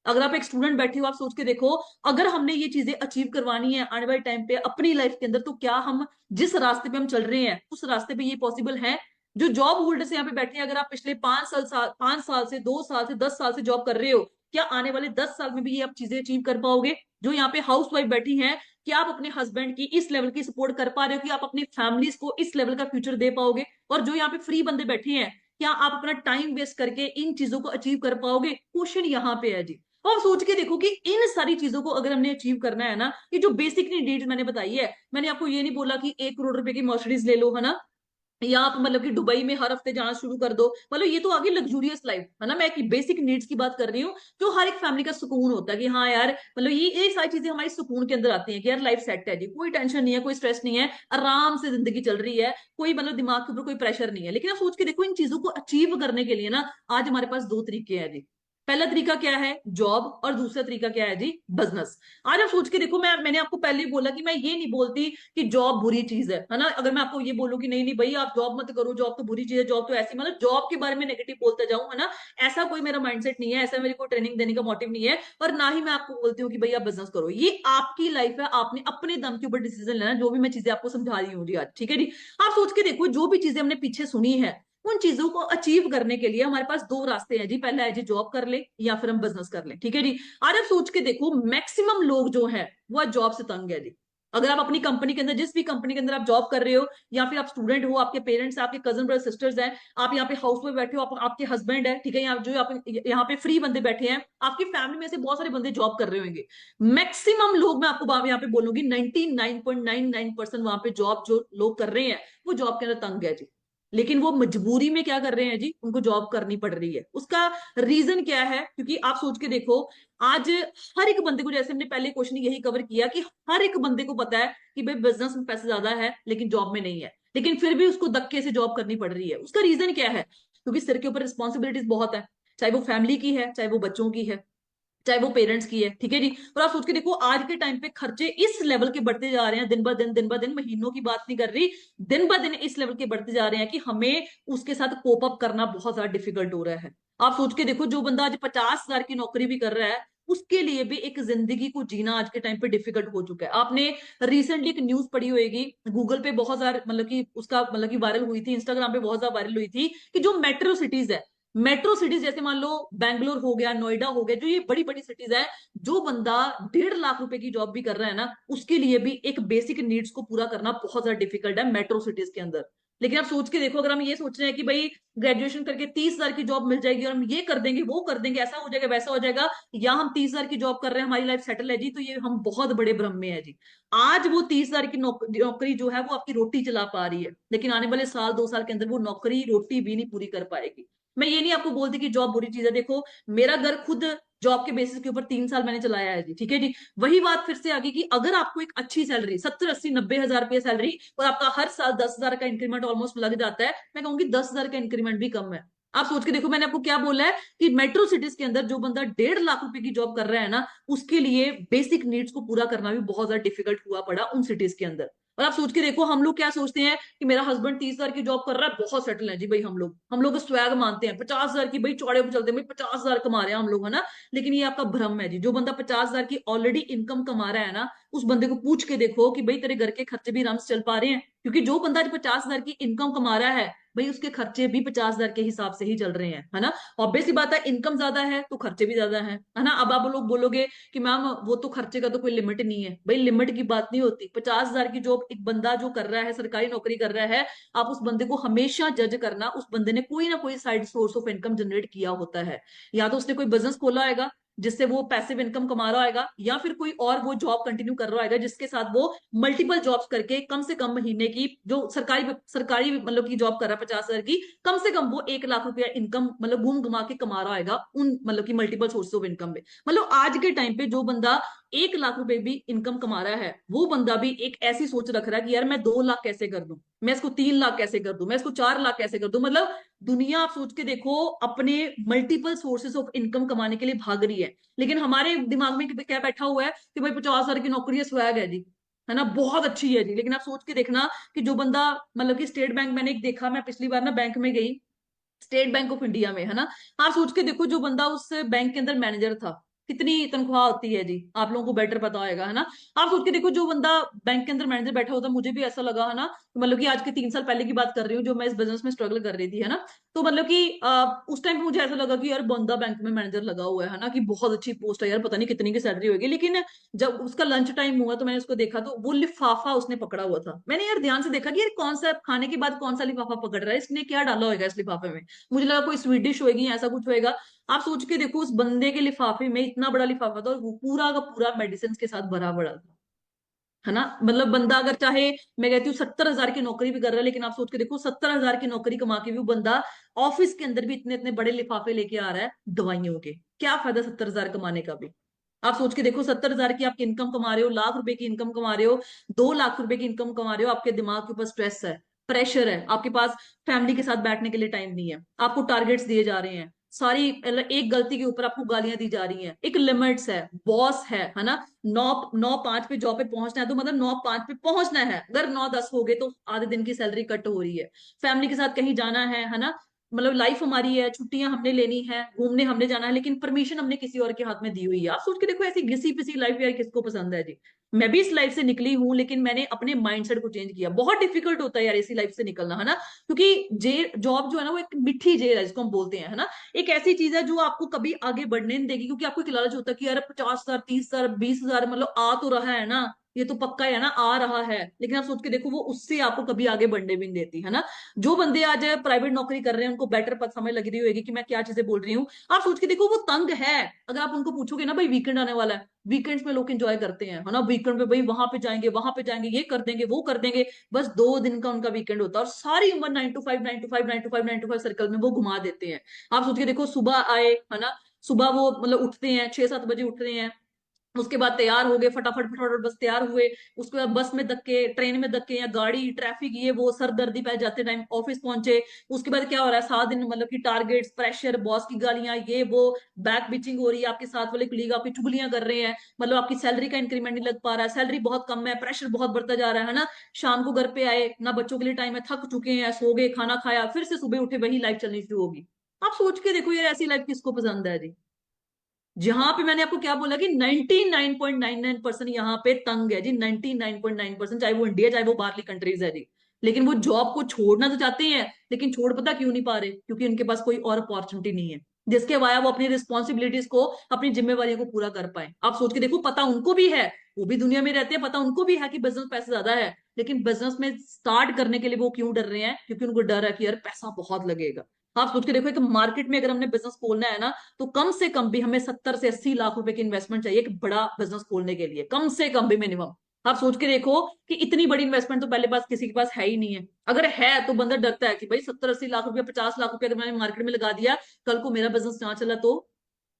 अगर आप एक स्टूडेंट बैठे हो, आप सोच के देखो, अगर हमने ये चीजें अचीव करवानी है आने वाले टाइम पे अपनी लाइफ के अंदर, तो क्या हम जिस रास्ते पे हम चल रहे हैं उस रास्ते पे ये पॉसिबल है। जो जॉब होल्डर से यहाँ पे बैठे हैं, अगर आप पिछले 5 साल से 2 साल से 10 साल से जॉब कर रहे हो, क्या आने वाले 10 साल में भी ये आप चीजें अचीव कर पाओगे। जो यहाँ पे हाउस वाइफ बैठी हैं, क्या आप अपने हस्बैंड की इस लेवल की सपोर्ट कर पा रहे हो कि आप अपनी फैमिलीज को इस लेवल का फ्यूचर दे पाओगे। और जो यहाँ पे फ्री बंदे बैठे हैं, क्या आप अपना टाइम वेस्ट करके इन चीजों को अचीव कर पाओगे। क्वेश्चन यहाँ पे है जी। और सोच के देखो कि इन सारी चीजों को अगर हमने अचीव करना है ना, ये जो बेसिक नीड्स मैंने बताई है, मैंने आपको ये नहीं बोला कि 1 करोड़ रुपए की मर्सिडीज ले लो, है ना, या आप मतलब कि दुबई में हर हफ्ते जाना शुरू कर दो, मतलब ये तो आगे लग्जूरियस लाइफ है ना। मैं बेसिक नीड्स की बात कर रही हूँ, जो हर एक फैमिली का सुकून होता है कि हाँ यार, मतलब ये सारी चीजें हमारी सुकून के अंदर आती हैं कि यार लाइफ सेट है जी, कोई टेंशन नहीं है, कोई स्ट्रेस नहीं है, आराम से जिंदगी चल रही है, कोई मतलब दिमाग के ऊपर कोई प्रेशर नहीं है। लेकिन आप सोच के देखो, इन चीजों को अचीव करने के लिए ना, आज हमारे पास दो तरीके हैं जी। पहला तरीका क्या है, जॉब, और दूसरा तरीका क्या है जी, बिजनेस। आज आप सोच के देखो, मैंने आपको पहले ही बोला कि मैं ये नहीं बोलती कि जॉब बुरी चीज है ना। अगर मैं आपको ये बोलूँ कि नहीं नहीं भाई आप जॉब मत करो, जॉब तो बुरी चीज है, जॉब तो ऐसी, मतलब जॉब के बारे में नेगेटिव बोलते जाऊं, है ना, ऐसा कोई मेरा माइंडसेट नहीं है, ऐसा मेरी कोई ट्रेनिंग देने का मोटिव नहीं है। और ना ही मैं आपको बोलती हूँ कि भाई आप बिजनेस करो, ये आपकी लाइफ है, आपने अपने दम के ऊपर डिसीजन लेना। जो भी मैं चीजें आपको समझा रही हूँ जी आज, ठीक है जी। आप सोच के देखो, जो भी चीजें हमने पीछे सुनी है, उन चीजों को अचीव करने के लिए हमारे पास दो रास्ते हैं जी। पहला है जी जॉब कर ले, या फिर हम बिजनेस कर ले, ठीक है जी। आज आप सोच के देखो, मैक्सिमम लोग जो है वो जॉब से तंग है जी। अगर आप अपनी कंपनी के अंदर, जिस भी कंपनी के अंदर आप जॉब कर रहे हो, या फिर आप स्टूडेंट हो, आपके पेरेंट्स, आपके कजन ब्रदर सिस्टर्स हैं, आप यहाँ पे हाउस में बैठे हो, आपके हस्बैंड है, ठीक है, यहाँ पे फ्री बंदे बैठे हैं, आपकी फैमिली में से बहुत सारे बंदे जॉब कर रहे होंगे। मैक्सिमम लोग, मैं आपको यहाँ पे बोलूंगी 99.99% वहां पे जॉब जो लोग कर रहे हैं, वो जॉब के अंदर तंग है जी। लेकिन वो मजबूरी में क्या कर रहे हैं जी, उनको जॉब करनी पड़ रही है। उसका रीजन क्या है, क्योंकि आप सोच के देखो, आज हर एक बंदे को, जैसे हमने पहले क्वेश्चन यही कवर किया कि हर एक बंदे को पता है कि भाई बिजनेस में पैसे ज्यादा है लेकिन जॉब में नहीं है, लेकिन फिर भी उसको धक्के से जॉब करनी पड़ रही है। उसका रीजन क्या है, क्योंकि सिर के ऊपर रिस्पॉन्सिबिलिटीज बहुत है, चाहे वो फैमिली की है, चाहे वो बच्चों की है, चाहे वो पेरेंट्स की है, ठीक है जी। और आप सोच के देखो, आज के टाइम पे खर्चे इस लेवल के बढ़ते जा रहे हैं, दिन ब दिन, दिन ब दिन, महीनों की बात नहीं कर रही, दिन ब दिन इस लेवल के बढ़ते जा रहे हैं कि हमें उसके साथ कोप अप करना बहुत ज्यादा डिफिकल्ट हो रहा है। आप सोच के देखो, जो बंदा आज 50 हजार की नौकरी भी कर रहा है, उसके लिए भी एक जिंदगी को जीना आज के टाइम पे डिफिकल्ट हो चुका है। आपने रिसेंटली एक न्यूज पढ़ी होगी, गूगल पे बहुत ज्यादा मतलब कि उसका मतलब कि वायरल हुई थी, इंस्टाग्राम पे बहुत ज्यादा वायरल हुई थी, कि जो मेट्रो सिटीज है, मेट्रो सिटीज जैसे मान लो बैंगलोर हो गया, नोएडा हो गया, जो ये बड़ी बड़ी सिटीज है, जो बंदा 1.5 लाख रुपए की जॉब भी कर रहा है ना, उसके लिए भी एक बेसिक नीड्स को पूरा करना बहुत ज्यादा डिफिकल्ट है मेट्रो सिटीज के अंदर। लेकिन आप सोच के देखो, अगर हम ये सोच रहे हैं कि भाई ग्रेजुएशन करके 30 हजार की जॉब मिल जाएगी और हम ये कर देंगे वो कर देंगे, ऐसा हो जाएगा वैसा हो जाएगा, या हम 30 हजार की जॉब कर रहे हैं हमारी लाइफ सेटल है जी, तो ये हम बहुत बड़े भ्रम में है जी। आज वो 30 हजार की नौकरी जो है वो आपकी रोटी चला पा रही है, लेकिन आने वाले साल 2 साल के अंदर वो नौकरी रोटी भी नहीं पूरी कर पाएगी। मैं ये नहीं आपको बोलती कि जॉब बुरी चीज है, देखो मेरा घर खुद जॉब के बेसिस के ऊपर 3 साल मैंने चलाया है जी, ठीक है जी। वही बात फिर से आ गई कि अगर आपको एक अच्छी सैलरी 70 80 90 हजार रुपये सैलरी और आपका हर साल 10 हजार का इंक्रीमेंट ऑलमोस्ट लग जाता है, मैं कहूंगी 10 हजार का इंक्रीमेंट भी कम है। आप सोच के देखो, मैंने आपको क्या बोला है कि मेट्रो सिटीज के अंदर जो बंदा 1.5 लाख रुपए की जॉब कर रहा है ना, उसके लिए बेसिक नीड्स को पूरा करना भी बहुत ज्यादा डिफिकल्ट हुआ पड़ा उन सिटीज के अंदर। और आप सोच के देखो, हम लोग क्या सोचते हैं कि मेरा हस्बैंड 30 हजार की जॉब कर रहा है, बहुत सेटल है जी भाई, हम लोग स्वैग मानते हैं, 50 हजार की भाई चौड़े पे चलते हैं भाई, 50 हजार कमा रहे हैं हम लोग, है ना। लेकिन ये आपका भ्रम है जी। जो बंदा 50 हजार की ऑलरेडी इनकम कमा रहा है ना, उस बंदे को पूछ के देखो कि भाई तेरे घर के खर्चे भी आराम से चल पा रहे हैं, क्योंकि जो बंदा आज 50 हजार की इनकम कमा रहा है भाई, उसके खर्चे भी 50 हजार के हिसाब से ही चल रहे हैं, है ना। ऑब्वियसली बात है, इनकम ज्यादा है तो खर्चे भी ज्यादा है ना। अब आप लोग बोलोगे कि मैम वो तो खर्चे का तो कोई लिमिट नहीं है, भाई लिमिट की बात नहीं होती। 50 हजार की जॉब एक बंदा जो कर रहा है, सरकारी नौकरी कर रहा है, आप उस बंदे को हमेशा जज करना, उस बंदे ने कोई ना कोई side source of income generate किया होता है। या तो उसने कोई बिजनेस खोला होगा जिससे वो पैसिव इनकम कमा रहा होगा, या फिर कोई और वो जॉब कंटिन्यू कर रहा होगा जिसके साथ वो मल्टीपल जॉब्स करके कम से कम महीने की, जो सरकारी सरकारी मतलब की जॉब कर रहा है 50 हजार की, कम से कम वो 1 लाख रुपया इनकम मतलब घूम घुमा के कमा रहा होगा उन मतलब की मल्टीपल सोर्स ऑफ इनकम में। मतलब आज के टाइम पे जो बंदा 1 लाख रुपए भी इनकम कमा रहा है, वो बंदा भी एक ऐसी सोच रख रहा है कि यार मैं 2 लाख कैसे कर दूं, मैं इसको 3 लाख कैसे कर दूं, मैं इसको 4 लाख कैसे कर दूं। मतलब दुनिया आप सोच के देखो अपने मल्टीपल सोर्सेस ऑफ इनकम कमाने के लिए भाग रही है, लेकिन हमारे दिमाग में क्या बैठा हुआ है कि भाई 50 हजार की नौकरी है, स्वैग है जी, है ना, बहुत अच्छी है जी। लेकिन आप सोच के देखना कि जो बंदा मतलब कि स्टेट बैंक, मैंने एक देखा, मैं पिछली बार ना बैंक में गई, स्टेट बैंक ऑफ इंडिया में, है ना। आप सोच के देखो जो बंदा उस बैंक के अंदर मैनेजर था, कितनी तनख्वाह होती है जी, आप लोगों को बेटर पता होगा, है ना। आप सोच के देखो जो बंदा बैंक के अंदर मैनेजर बैठा होता, मुझे भी ऐसा लगा, है ना, मतलब कि आज के 3 साल पहले की बात कर रही हूँ, जो मैं इस बिजनेस में स्ट्रगल कर रही थी, है ना। तो मतलब कि उस टाइम पे मुझे ऐसा लगा कि यार बंदा बैंक में मैनेजर लगा हुआ है ना, कि बहुत अच्छी पोस्ट है यार, पता नहीं कितनी की सैलरी होगी। लेकिन जब उसका लंच टाइम हुआ तो मैंने उसको देखा, तो वो लिफाफा उसने पकड़ा हुआ था। मैंने यार ध्यान से देखा कि यार कौन सा खाने के बाद कौन सा लिफाफा पकड़ रहा है, इसने क्या डाला होगा इस लिफाफे में। मुझे लगा कोई स्वीट डिश होगी, ऐसा कुछ होएगा। आप सोच के देखो, उस बंदे के लिफाफे में इतना बड़ा लिफाफा था और वो पूरा का पूरा मेडिसिन के साथ भरा पड़ा था, है ना। मतलब बंदा अगर चाहे, मैं कहती हूँ 70 हजार की नौकरी भी कर रहा है, लेकिन आप सोच के देखो 70 हजार की नौकरी कमा के भी वो बंदा ऑफिस के अंदर भी इतने इतने बड़े लिफाफे लेके आ रहा है दवाइयों के। क्या फायदा 70 हजार कमाने का भी। आप सोच के देखो, 70 हजार की आप इनकम कमा रहे हो, लाख रुपए की इनकम कमा रहे हो, 2 लाख रुपए की इनकम कमा रहे हो, आपके दिमाग के ऊपर स्ट्रेस है, प्रेशर है, आपके पास फैमिली के साथ बैठने के लिए टाइम नहीं है, आपको टारगेट्स दिए जा रहे हैं सारी, मतलब एक गलती के ऊपर आपको गालियां दी जा रही हैं, एक लिमिट्स है, बॉस है ना। 9 9 5 पे जॉब पे पहुंचना है तो मतलब 9 5 पे पहुंचना है, अगर 9 10 हो गए तो आधे दिन की सैलरी कट हो रही है। फैमिली के साथ कहीं जाना है ना, मतलब लाइफ हमारी है, छुट्टियां हमने लेनी है, घूमने हमने जाना है, लेकिन परमिशन हमने किसी और के हाथ में दी हुई है। आप सोच के देखो, ऐसी घिसी पिसी लाइफ यार किसको पसंद है जी। मैं भी इस लाइफ से निकली हूं, लेकिन मैंने अपने माइंडसेट को चेंज किया। बहुत डिफिकल्ट होता है यार इसी लाइफ से निकलना, है ना, क्योंकि जेल जॉब जो है ना, वो एक मिठी जेल है जिसको हम बोलते हैं, है ना। एक ऐसी चीज है जो आपको कभी आगे बढ़ने नहीं देगी, क्योंकि आपको एक लालच होता है कि यार 50 हजार 30 हजार 20 हजार मतलब आ तो रहा है ना, ये तो पक्का है ना, आ रहा है। लेकिन आप सोच के देखो, वो उससे आपको कभी आगे बढ़ने भी नहीं देती, है ना। जो बंदे आज प्राइवेट नौकरी कर रहे हैं, उनको बेटर पता समझ लग रही होगी कि मैं क्या चीजें बोल रही हूँ। आप सोच के देखो, वो तंग है। अगर आप उनको पूछोगे ना भाई वीकेंड आने वाला है, वीकेंड्स में लोग एंजॉय करते हैं, है ना, वीकेंड पे भाई वहां पे जाएंगे, ये कर देंगे वो कर देंगे। बस 2 दिन का उनका वीकेंड होता है और सारी उम्र 9 to 5 9 to 5 9 to 5 9 to 5 circle में वो घुमा देते हैं। आप सोच के देखो, सुबह आए, है ना, सुबह वो मतलब उठते हैं 6 7 बजे उठ रहे हैं, उसके बाद तैयार हो गए, फटाफट फटाफट बस तैयार हुए, उसके बाद बस में धक्के, ट्रेन में धक्के, या गाड़ी ट्रैफिक, ये वो सर दर्दी पै जाते टाइम ऑफिस पहुंचे। उसके बाद क्या हो रहा है, 7 दिन मतलब कि टारगेट्स, प्रेशर, बॉस की गालियां, ये वो, बैक बिचिंग हो रही है, आपके साथ वाले कलीग आपकी चुगलियां कर रहे हैं, मतलब आपकी सैलरी का इंक्रीमेंट नहीं लग पा रहा है, सैलरी बहुत कम है, प्रेशर बहुत बढ़ता जा रहा है ना। शाम को घर पे आए ना, बच्चों के लिए टाइम है, थक चुके हैं, सो गए, खाना खाया, फिर से सुबह उठे, वही लाइफ चलनी शुरू होगी। आप सोच के देखो यार, ऐसी लाइफ किसको पसंद है जी। जहां पे मैंने आपको क्या बोला कि 99.99% यहाँ पे तंग है जी, 99.9%, चाहे वो इंडिया चाहे वो बाहरली कंट्रीज है जी। लेकिन वो जॉब को छोड़ना तो चाहते हैं, लेकिन छोड़ पता क्यों नहीं पा रहे? क्योंकि उनके पास कोई और अपॉर्चुनिटी नहीं है जिसके वाया वो अपनी रिस्पॉन्सिबिलिटीज को, अपनी जिम्मेवारियों को पूरा कर पाए। आप सोच के देखो, पता उनको भी है, वो भी दुनिया में रहते हैं, पता उनको भी है कि बिजनेस पैसे ज्यादा है, लेकिन बिजनेस में स्टार्ट करने के लिए वो क्यों डर रहे हैं? क्योंकि उनको डर है कि यार पैसा बहुत लगेगा। आप सोच के देखो, एक मार्केट में अगर हमने बिजनेस खोलना है ना, तो कम से कम भी हमें 70 से 80 लाख रुपए की इन्वेस्टमेंट चाहिए एक बड़ा बिजनेस खोलने के लिए, कम से कम भी मिनिमम। आप सोच के देखो कि इतनी बड़ी इन्वेस्टमेंट तो पहले पास किसी के पास है ही नहीं है। अगर है तो बंदा डरता है कि भाई 70 80 लाख रुपया, 50 लाख रुपया अगर मैंने मार्केट में लगा दिया, कल को मेरा बिजनेस ना चला तो,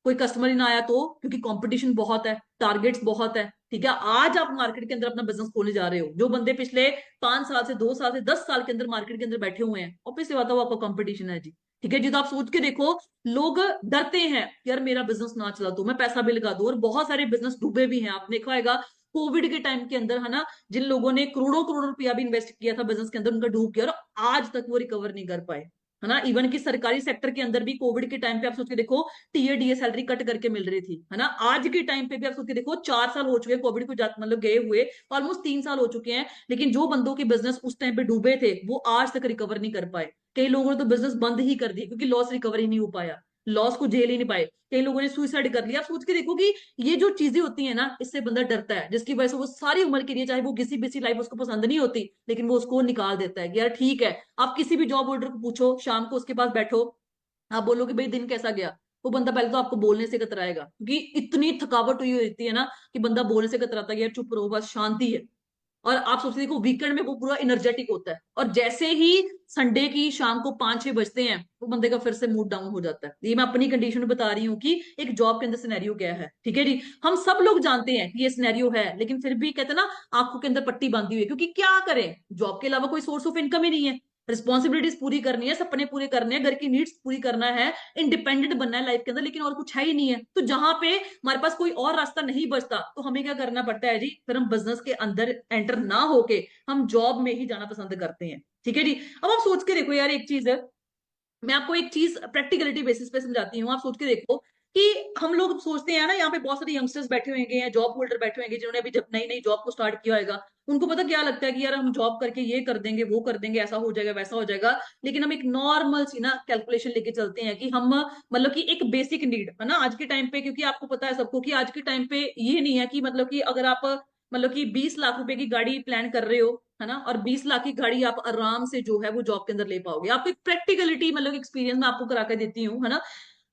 कोई कस्टमर ही ना आया तो, क्योंकि कंपटीशन बहुत है, टारगेट्स बहुत है। ठीक है, आज आप मार्केट के अंदर अपना बिजनेस खोलने जा रहे हो, जो बंदे पिछले 5 साल से, 2 साल से, 10 साल के अंदर मार्केट के अंदर बैठे हुए हैं, ऑब्वियसली बात है वो आपका कंपटीशन है जी। ठीक है जी, तो आप सोच के देखो, लोग डरते हैं यार मेरा बिजनेस ना चला तो, मैं पैसा भी लगा दूं, और बहुत सारे बिजनेस डूबे भी हैं, आपने देखा होगा कोविड के टाइम के अंदर, है ना, जिन लोगों ने करोड़ों करोड़ रुपया भी इन्वेस्ट किया था बिजनेस के अंदर, उनका डूब गया और आज तक वो रिकवर नहीं कर पाए, है ना। इवन कि सरकारी सेक्टर के अंदर भी कोविड के टाइम पे आप सोच के देखो, टीए डीए सैलरी कट करके मिल रही थी, है ना। आज के टाइम पे भी आप सोच के देखो, 4 साल हो चुके हैं कोविड को मतलब गए हुए, ऑलमोस्ट 3 साल हो चुके हैं, लेकिन जो बंदों के बिजनेस उस टाइम पे डूबे थे वो आज तक रिकवर नहीं कर पाए। कई लोगों ने तो बिजनेस बंद ही कर दिया क्योंकि लॉस रिकवर ही नहीं हो पाया, लॉस को झेल ही नहीं पाए। कई लोगों ने सुइसाइड कर लिया। आप सोच के देखो कि ये जो चीजें होती है ना, इससे बंदा डरता है, जिसकी वजह से वो सारी उम्र के लिए, चाहे वो किसी बिसी लाइफ उसको पसंद नहीं होती, लेकिन वो उसको निकाल देता है कि यार ठीक है। आप किसी भी जॉब होल्डर को पूछो, शाम को उसके पास बैठो, आप बोलोगे भाई दिन कैसा गया, वो बंदा पहले तो आपको बोलने से कतराएगा, क्योंकि इतनी थकावट हुई होती है ना कि बंदा बोलने से कतराता है कि यार चुप रहो, बस शांति है। और आप सोचते देखो, वीकेंड में वो पूरा एनर्जेटिक होता है, और जैसे ही संडे की शाम को 5 6 बजते हैं, वो बंदे का फिर से मूड डाउन हो जाता है। ये मैं अपनी कंडीशन बता रही हूँ कि एक जॉब के अंदर सिनेरियो क्या है। ठीक है जी, हम सब लोग जानते हैं कि ये सिनेरियो है, लेकिन फिर भी कहते हैं ना, आंखों के अंदर पट्टी बांधी हुई है, क्योंकि क्या करें, जॉब के अलावा कोई सोर्स ऑफ इनकम ही नहीं है। रिस्पॉन्सिबिलिटीज पूरी करनी है, सपने पूरे करने हैं, घर की नीड्स पूरी करना है, इंडिपेंडेंट बनना है लाइफ के अंदर, लेकिन और कुछ है ही नहीं है। तो जहां पे हमारे पास कोई और रास्ता नहीं बचता, तो हमें क्या करना पड़ता है जी, फिर हम बिजनेस के अंदर एंटर ना होके हम जॉब में ही जाना पसंद करते हैं। ठीक है जी। अब आप सोच के देखो यार, एक चीज है, मैं आपको एक चीज प्रैक्टिकलिटी बेसिस पे समझाती हूँ। आप सोच के देखो कि हम लोग सोचते हैं ना, यहाँ पे बहुत सारे यंगस्टर्स बैठे हुए हैं, जॉब होल्डर बैठे हुए हैं, जिन्होंने अभी जब नई नई जॉब को स्टार्ट किया होगा, उनको पता क्या लगता है कि यार हम जॉब करके ये कर देंगे, वो कर देंगे, ऐसा हो जाएगा, वैसा हो जाएगा। लेकिन हम एक नॉर्मल सी ना कैलकुलेशन लेके चलते हैं कि हम, मतलब कि एक बेसिक नीड है ना आज के टाइम पे, क्योंकि आपको पता है सबको कि आज के टाइम पे ये नहीं है कि, मतलब कि अगर आप, मतलब कि 20 लाख रुपए की गाड़ी प्लान कर रहे हो, है ना, और 20 लाख की गाड़ी आप आराम से जो है वो जॉब के अंदर ले पाओगे। आपको एक प्रैक्टिकलिटी, मतलब एक्सपीरियंस मैं आपको करा के देती हूँ, है ना।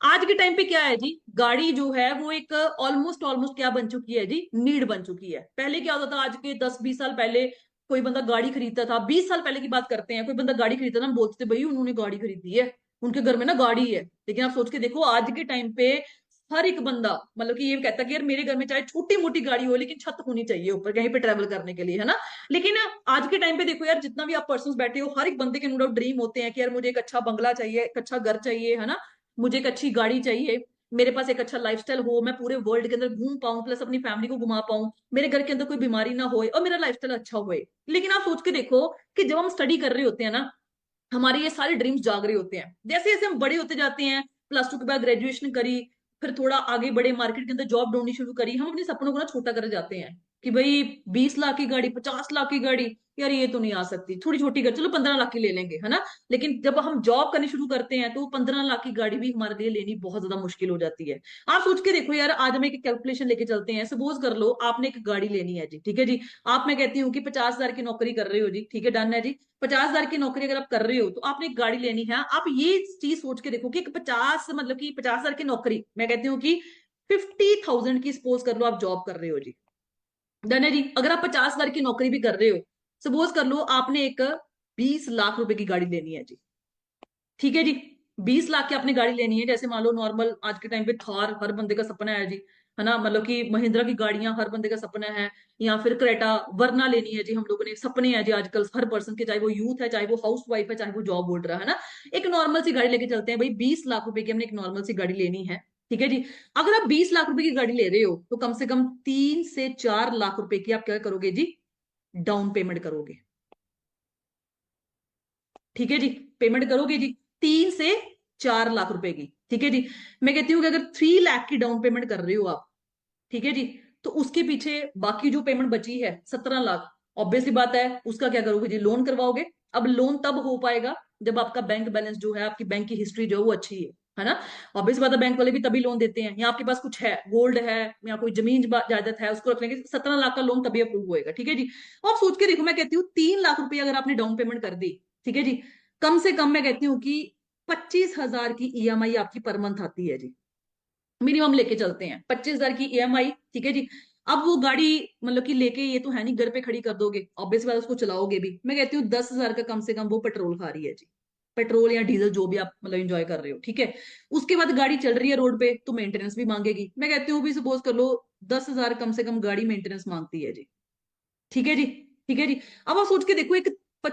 आज के टाइम पे क्या है जी, गाड़ी जो है वो एक ऑलमोस्ट ऑलमोस्ट क्या बन चुकी है जी, नीड बन चुकी है। पहले क्या होता था, आज के 10 20 साल पहले कोई बंदा गाड़ी खरीदता था, 20 साल पहले की बात करते हैं, कोई बंदा गाड़ी खरीदता था, हम बोलते थे भाई उन्होंने गाड़ी खरीदी है, उनके घर में ना गाड़ी है। लेकिन आप सोच के देखो, आज के टाइम पे हर एक बंदा, मतलब कि ये कहता है कि यार मेरे घर में चाहे छोटी मोटी गाड़ी हो, लेकिन छत होनी चाहिए ऊपर कहीं पे ट्रेवल करने के लिए, है ना। लेकिन आज के टाइम पे देखो यार, जितना भी आप पर्सन बैठे हो, हर एक बंदे के नो डाउट ड्रीम होते हैं कि यार मुझे एक अच्छा बंगला चाहिए, एक अच्छा घर चाहिए, है ना, मुझे एक अच्छी गाड़ी चाहिए, मेरे पास एक अच्छा लाइफस्टाइल हो, मैं पूरे वर्ल्ड के अंदर घूम पाऊं, प्लस अपनी फैमिली को घुमा पाऊं, मेरे घर के अंदर कोई बीमारी ना होए, और मेरा लाइफस्टाइल अच्छा होए। लेकिन आप सोच के देखो कि जब हम स्टडी कर रहे होते हैं ना, हमारे ये सारे ड्रीम्स जाग रहे होते हैं, जैसे जैसे हम बड़े होते जाते हैं, +2 के बाद ग्रेजुएशन करी, फिर थोड़ा आगे बढ़े, मार्केट के अंदर जॉब ढूंढनी शुरू करी, हम अपने सपनों को ना छोटा कर जाते हैं कि भाई 20 लाख की गाड़ी, 50 लाख की गाड़ी, यार ये तो नहीं आ सकती, थोड़ी छोटी कर, चलो 15 लाख की ले लेंगे, है ना। लेकिन जब हम जॉब करनी शुरू करते हैं, तो 15 लाख की गाड़ी भी हमारे लिए लेनी बहुत ज्यादा मुश्किल हो जाती है। आप सोच के देखो यार, आज हम एक कैलकुलेशन लेके चलते हैं, सपोज कर लो आपने एक गाड़ी लेनी है जी, ठीक है जी। आप, मैं कहती हूँ कि 50 हजार की नौकरी कर रहे हो जी, ठीक है, डन है जी। 50 हजार की नौकरी अगर आप कर रहे हो, तो आपने एक गाड़ी लेनी है। आप ये चीज सोच के देखो कि एक 50, मतलब कि 50 हजार की नौकरी, मैं कहती हूँ कि 50,000 की सपोज कर लो आप जॉब कर रहे हो जी, डन है जी। अगर आप 50 हजार की नौकरी भी कर रहे हो, सपोज कर लो आपने एक 20 लाख रुपए की गाड़ी लेनी है जी, ठीक है जी। 20 लाख की आपने गाड़ी लेनी है, जैसे मान लो नॉर्मल आज के टाइम पे थार हर बंदे का सपना है जी, है ना, मतलब कि महिंद्रा की गाड़ियां हर बंदे का सपना है, या फिर क्रेटा वरना लेनी है जी, हम लोगों ने सपने हैं जी आजकल हर पर्सन के, चाहे वो यूथ है, चाहे वो हाउस वाइफ है, चाहे वो जॉब होल्डर है ना। एक नॉर्मल सी गाड़ी लेके चलते हैं भाई, 20 लाख रुपए की हमने एक नॉर्मल सी गाड़ी लेनी है, ठीक है जी। अगर आप 20 लाख रुपए की गाड़ी ले रहे हो, तो कम से कम 3 से 4 लाख रुपए की आप क्या करोगे जी, डाउन पेमेंट करोगे, ठीक है जी। पेमेंट करोगे जी 3 से 4 लाख रुपए की, ठीक है जी। मैं कहती हूँ कि अगर 3 लाख की डाउन पेमेंट कर रहे हो आप, ठीक है जी, तो उसके पीछे बाकी जो पेमेंट बची है 17 लाख, ऑब्वियसली बात है उसका क्या करोगे जी, लोन करवाओगे। अब लोन तब हो पाएगा जब आपका बैंक बैलेंस जो है, आपकी बैंक की हिस्ट्री जो है वो अच्छी है ना। ऑब्वियस बात है, बैंक वाले भी तभी लोन देते हैं, या आपके पास कुछ है, गोल्ड है या कोई जमीन जायदाद है, उसको रख लेंगे, 17 लाख का लोन तभी अप्रूव होएगा, ठीक है जी। और सोच के देखो, मैं कहती हूँ 3 लाख रुपए अगर आपने डाउन पेमेंट कर दी, ठीक है जी, कम से कम मैं कहती हूँ कि 25 हजार की ईएमआई आपकी पर मंथ आती है जी, मिनिमम लेके चलते हैं 25 हजार की ईएमआई, ठीक है जी। अब वो गाड़ी मतलब कि लेके ये तो है नहीं घर पे खड़ी कर दोगे, ऑब्वियस बात उसको चलाओगे भी। मैं कहती हूँ 10 हजार का कम से कम वो पेट्रोल खा रही है जी, पेट्रोल या डीजल जो भी आप मतलब एंजॉय कर रहे हो, ठीक है। उसके बाद गाड़ी चल रही है रोड पे तो मेंटेनेंस भी मांगेगी। मैं कहती हूँ भी सपोज कर लो 10 हजार कम से कम गाड़ी मेंटेनेंस मांगती है जी, ठीक है जी, ठीक है जी। अब आप सोच के देखो, एक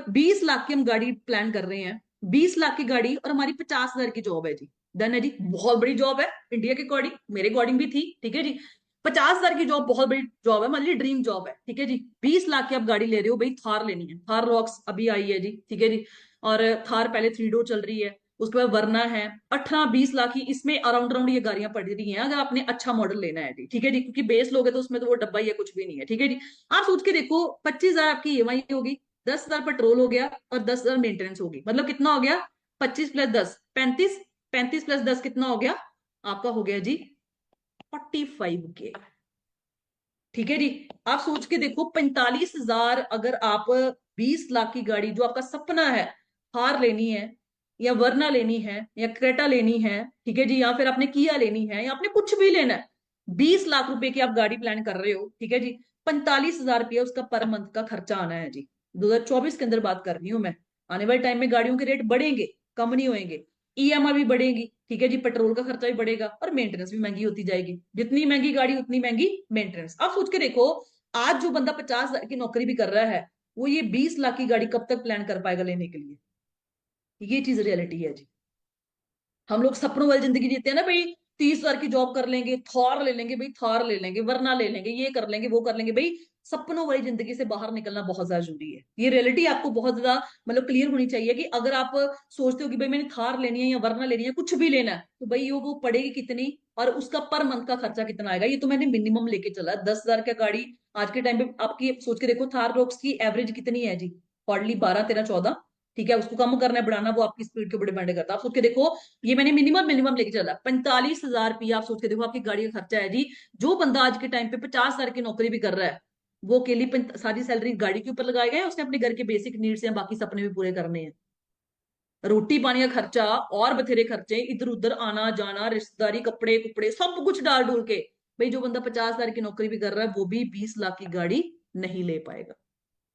20 लाख की हम गाड़ी प्लान कर रहे हैं, 20 लाख की गाड़ी और हमारी 50 हजार की जॉब है जी, डन है जी, बहुत बड़ी जॉब है इंडिया के अकॉर्डिंग, मेरे अकॉर्डिंग भी थी, ठीक है जी। 50 हजार की जॉब बहुत बड़ी जॉब है, मतलब ड्रीम जॉब है, ठीक है जी। 20 लाख की आप गाड़ी ले रहे हो भाई, थार लेनी है, थार रॉक्स अभी आई है जी, ठीक है जी। और थार पहले 3 डोर चल रही है, उसके बाद वरना है। 18-20 लाख की इसमें अराउंड अराउंड ये गाड़ियां पड़ रही हैं, अगर आपने अच्छा मॉडल लेना है जी, ठीक है जी, क्योंकि बेस लोगे तो उसमें तो वो डब्बा ही है, कुछ भी नहीं है, ठीक है जी। आप सोच के देखो, 25 हजार आपकी ईएमआई होगी, 10 हजार पेट्रोल हो गया और 10 हजार मेंटेनेंस होगी, मतलब कितना हो गया, 25 + 10 35, 35 + 10 कितना हो गया, आपका हो गया जी 45 के, ठीक है जी। आप सोच के देखो 45 हजार, अगर आप 20 लाख की गाड़ी जो आपका सपना है, थार लेनी है या वरना लेनी है या क्रेटा लेनी है, ठीक है जी, या फिर आपने किया लेनी है या आपने कुछ भी लेना है, 20 लाख रुपए की आप गाड़ी प्लान कर रहे हो, ठीक है जी। 45 हजार रुपया उसका पर मंथ का खर्चा आना है जी। 2024 के अंदर बात कर रही हूँ मैं। आने वाले टाइम में गाड़ियों के रेट बढ़ेंगे, कम नहीं होंगे, ईएमआई भी बढ़ेगी, ठीक है जी, पेट्रोल का खर्चा भी बढ़ेगा और मेंटेनेंस भी महंगी होती जाएगी। जितनी महंगी गाड़ी उतनी महंगी मेंटेनेंस। आप सोच के देखो, आज जो बंदा 50 हजार की नौकरी भी कर रहा है, वो ये 20 लाख की गाड़ी कब तक प्लान कर पाएगा लेने के लिए। ये चीज रियलिटी है जी। हम लोग सपनों वाली जिंदगी जीते हैं ना भाई, 30 हजार की जॉब कर लेंगे, थॉर ले लेंगे भाई, थॉर ले लेंगे, वरना ले लेंगे, ये कर लेंगे वो कर लेंगे भाई। सपनों वाली जिंदगी से बाहर निकलना बहुत ज्यादा जरूरी है, ये रियलिटी आपको बहुत ज्यादा मतलब क्लियर होनी चाहिए कि अगर आप सोचते हो कि भाई मैंने थार लेनी है या वरना लेनी है, कुछ भी लेना है, तो भाई वो पड़ेगी कितनी और उसका पर मंथ का खर्चा कितना आएगा, ये तो मैंने मिनिमम लेके चला 10 हजार का गाड़ी। आज के टाइम पे आपकी सोच के देखो, थार रोक्स की एवरेज कितनी है जी, हॉर्डली 12 13 14, ठीक है। उसको कम करना है बढ़ाना वो आपकी स्पीड के ऊपर डिपेंड करता है। आप सोच के देखो, ये मैंने मिनिमम मिनिमम लेके चला 45 हजार रुपया, आप सोच के देखो आपकी गाड़ी का खर्चा है जी। जो बंदा आज के टाइम पे 50 हजार की नौकरी भी कर रहा है, वो अकेली सारी सैलरी गाड़ी के ऊपर लगाएगा या उसने अपने घर के बेसिक नीड्स या बाकी सपने भी पूरे करने हैं। रोटी पानी का खर्चा और बथेरे खर्चे, इधर उधर आना जाना, रिश्तेदारी, कपड़े कुपड़े, सब कुछ डाल डूल के भाई जो बंदा 50 हजार की नौकरी भी कर रहा है, वो भी 20 लाख की गाड़ी नहीं ले पाएगा।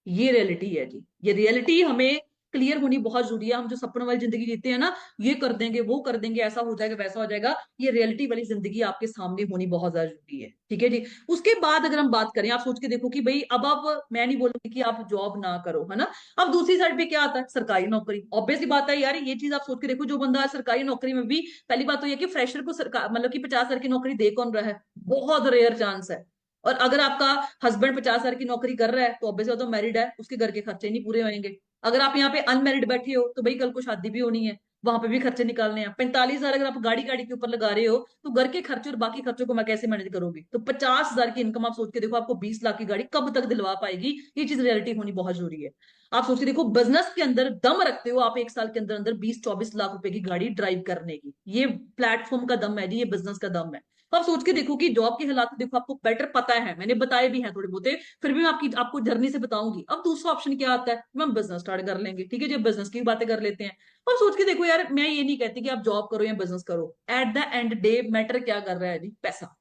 ये रियलिटी है जी, ये रियलिटी हमें क्लियर होनी बहुत जरूरी है। हम जो सपनों वाली जिंदगी जीते हैं ना, ये कर देंगे वो कर देंगे, ऐसा हो जाएगा वैसा हो जाएगा, ये रियलिटी वाली जिंदगी आपके सामने होनी बहुत ज्यादा जरूरी है, ठीक है जी। उसके बाद अगर हम बात करें, आप सोच के देखो कि भाई अब आप, मैं नहीं बोलूंगी कि आप जॉब ना करो, है ना। अब दूसरी साइड पे क्या आता है, सरकारी नौकरी। ऑब्वियसली बात है यार, ये चीज आप सोच के देखो, जो बंदा सरकारी नौकरी में भी, पहली बात तो ये कि फ्रेशर को सरकार मतलब कि 50 हजार की नौकरी दे कौन रहा है, बहुत रेयर चांस है। और अगर आपका हस्बैंड 50 हजार की नौकरी कर रहा है तो ऑब्वियसली तो मैरिड है, उसके घर के खर्चे नहीं पूरे होंगे। अगर आप यहाँ पे अनमेरिड बैठे हो तो भाई कल को शादी भी होनी है, वहां पे भी खर्चे निकालने हैं। 45 हजार अगर आप गाड़ी गाड़ी के ऊपर लगा रहे हो, तो घर के खर्चे और बाकी खर्चों को मैं कैसे मैनेज करोगे। तो 50 हजार की इनकम आप सोच के देखो, आपको 20 लाख की गाड़ी कब तक दिलवा पाएगी, ये चीज रियलिटी होनी बहुत जरूरी है। आप सोच के देखो, बिजनेस के अंदर दम रखते हो आप, 1 साल के अंदर अंदर 20-24 लाख रुपए की गाड़ी ड्राइव करने की, ये प्लेटफॉर्म का दम है जी, ये बिजनेस का दम है। तो आप सोच के देखो कि जॉब के हालात देखो, आपको बेटर पता है, मैंने बताए भी हैं थोड़े बहुत, फिर भी मैं आपकी आपको जर्नी से बताऊंगी। अब दूसरा ऑप्शन क्या आता है, हम बिजनेस स्टार्ट कर लेंगे, ठीक है, जब बिजनेस की बातें कर लेते हैं। और सोच के देखो यार, मैं ये नहीं कहती कि आप जॉब करो या बिजनेस करो, at the end day matter क्या कर रहा है जी, पैसा।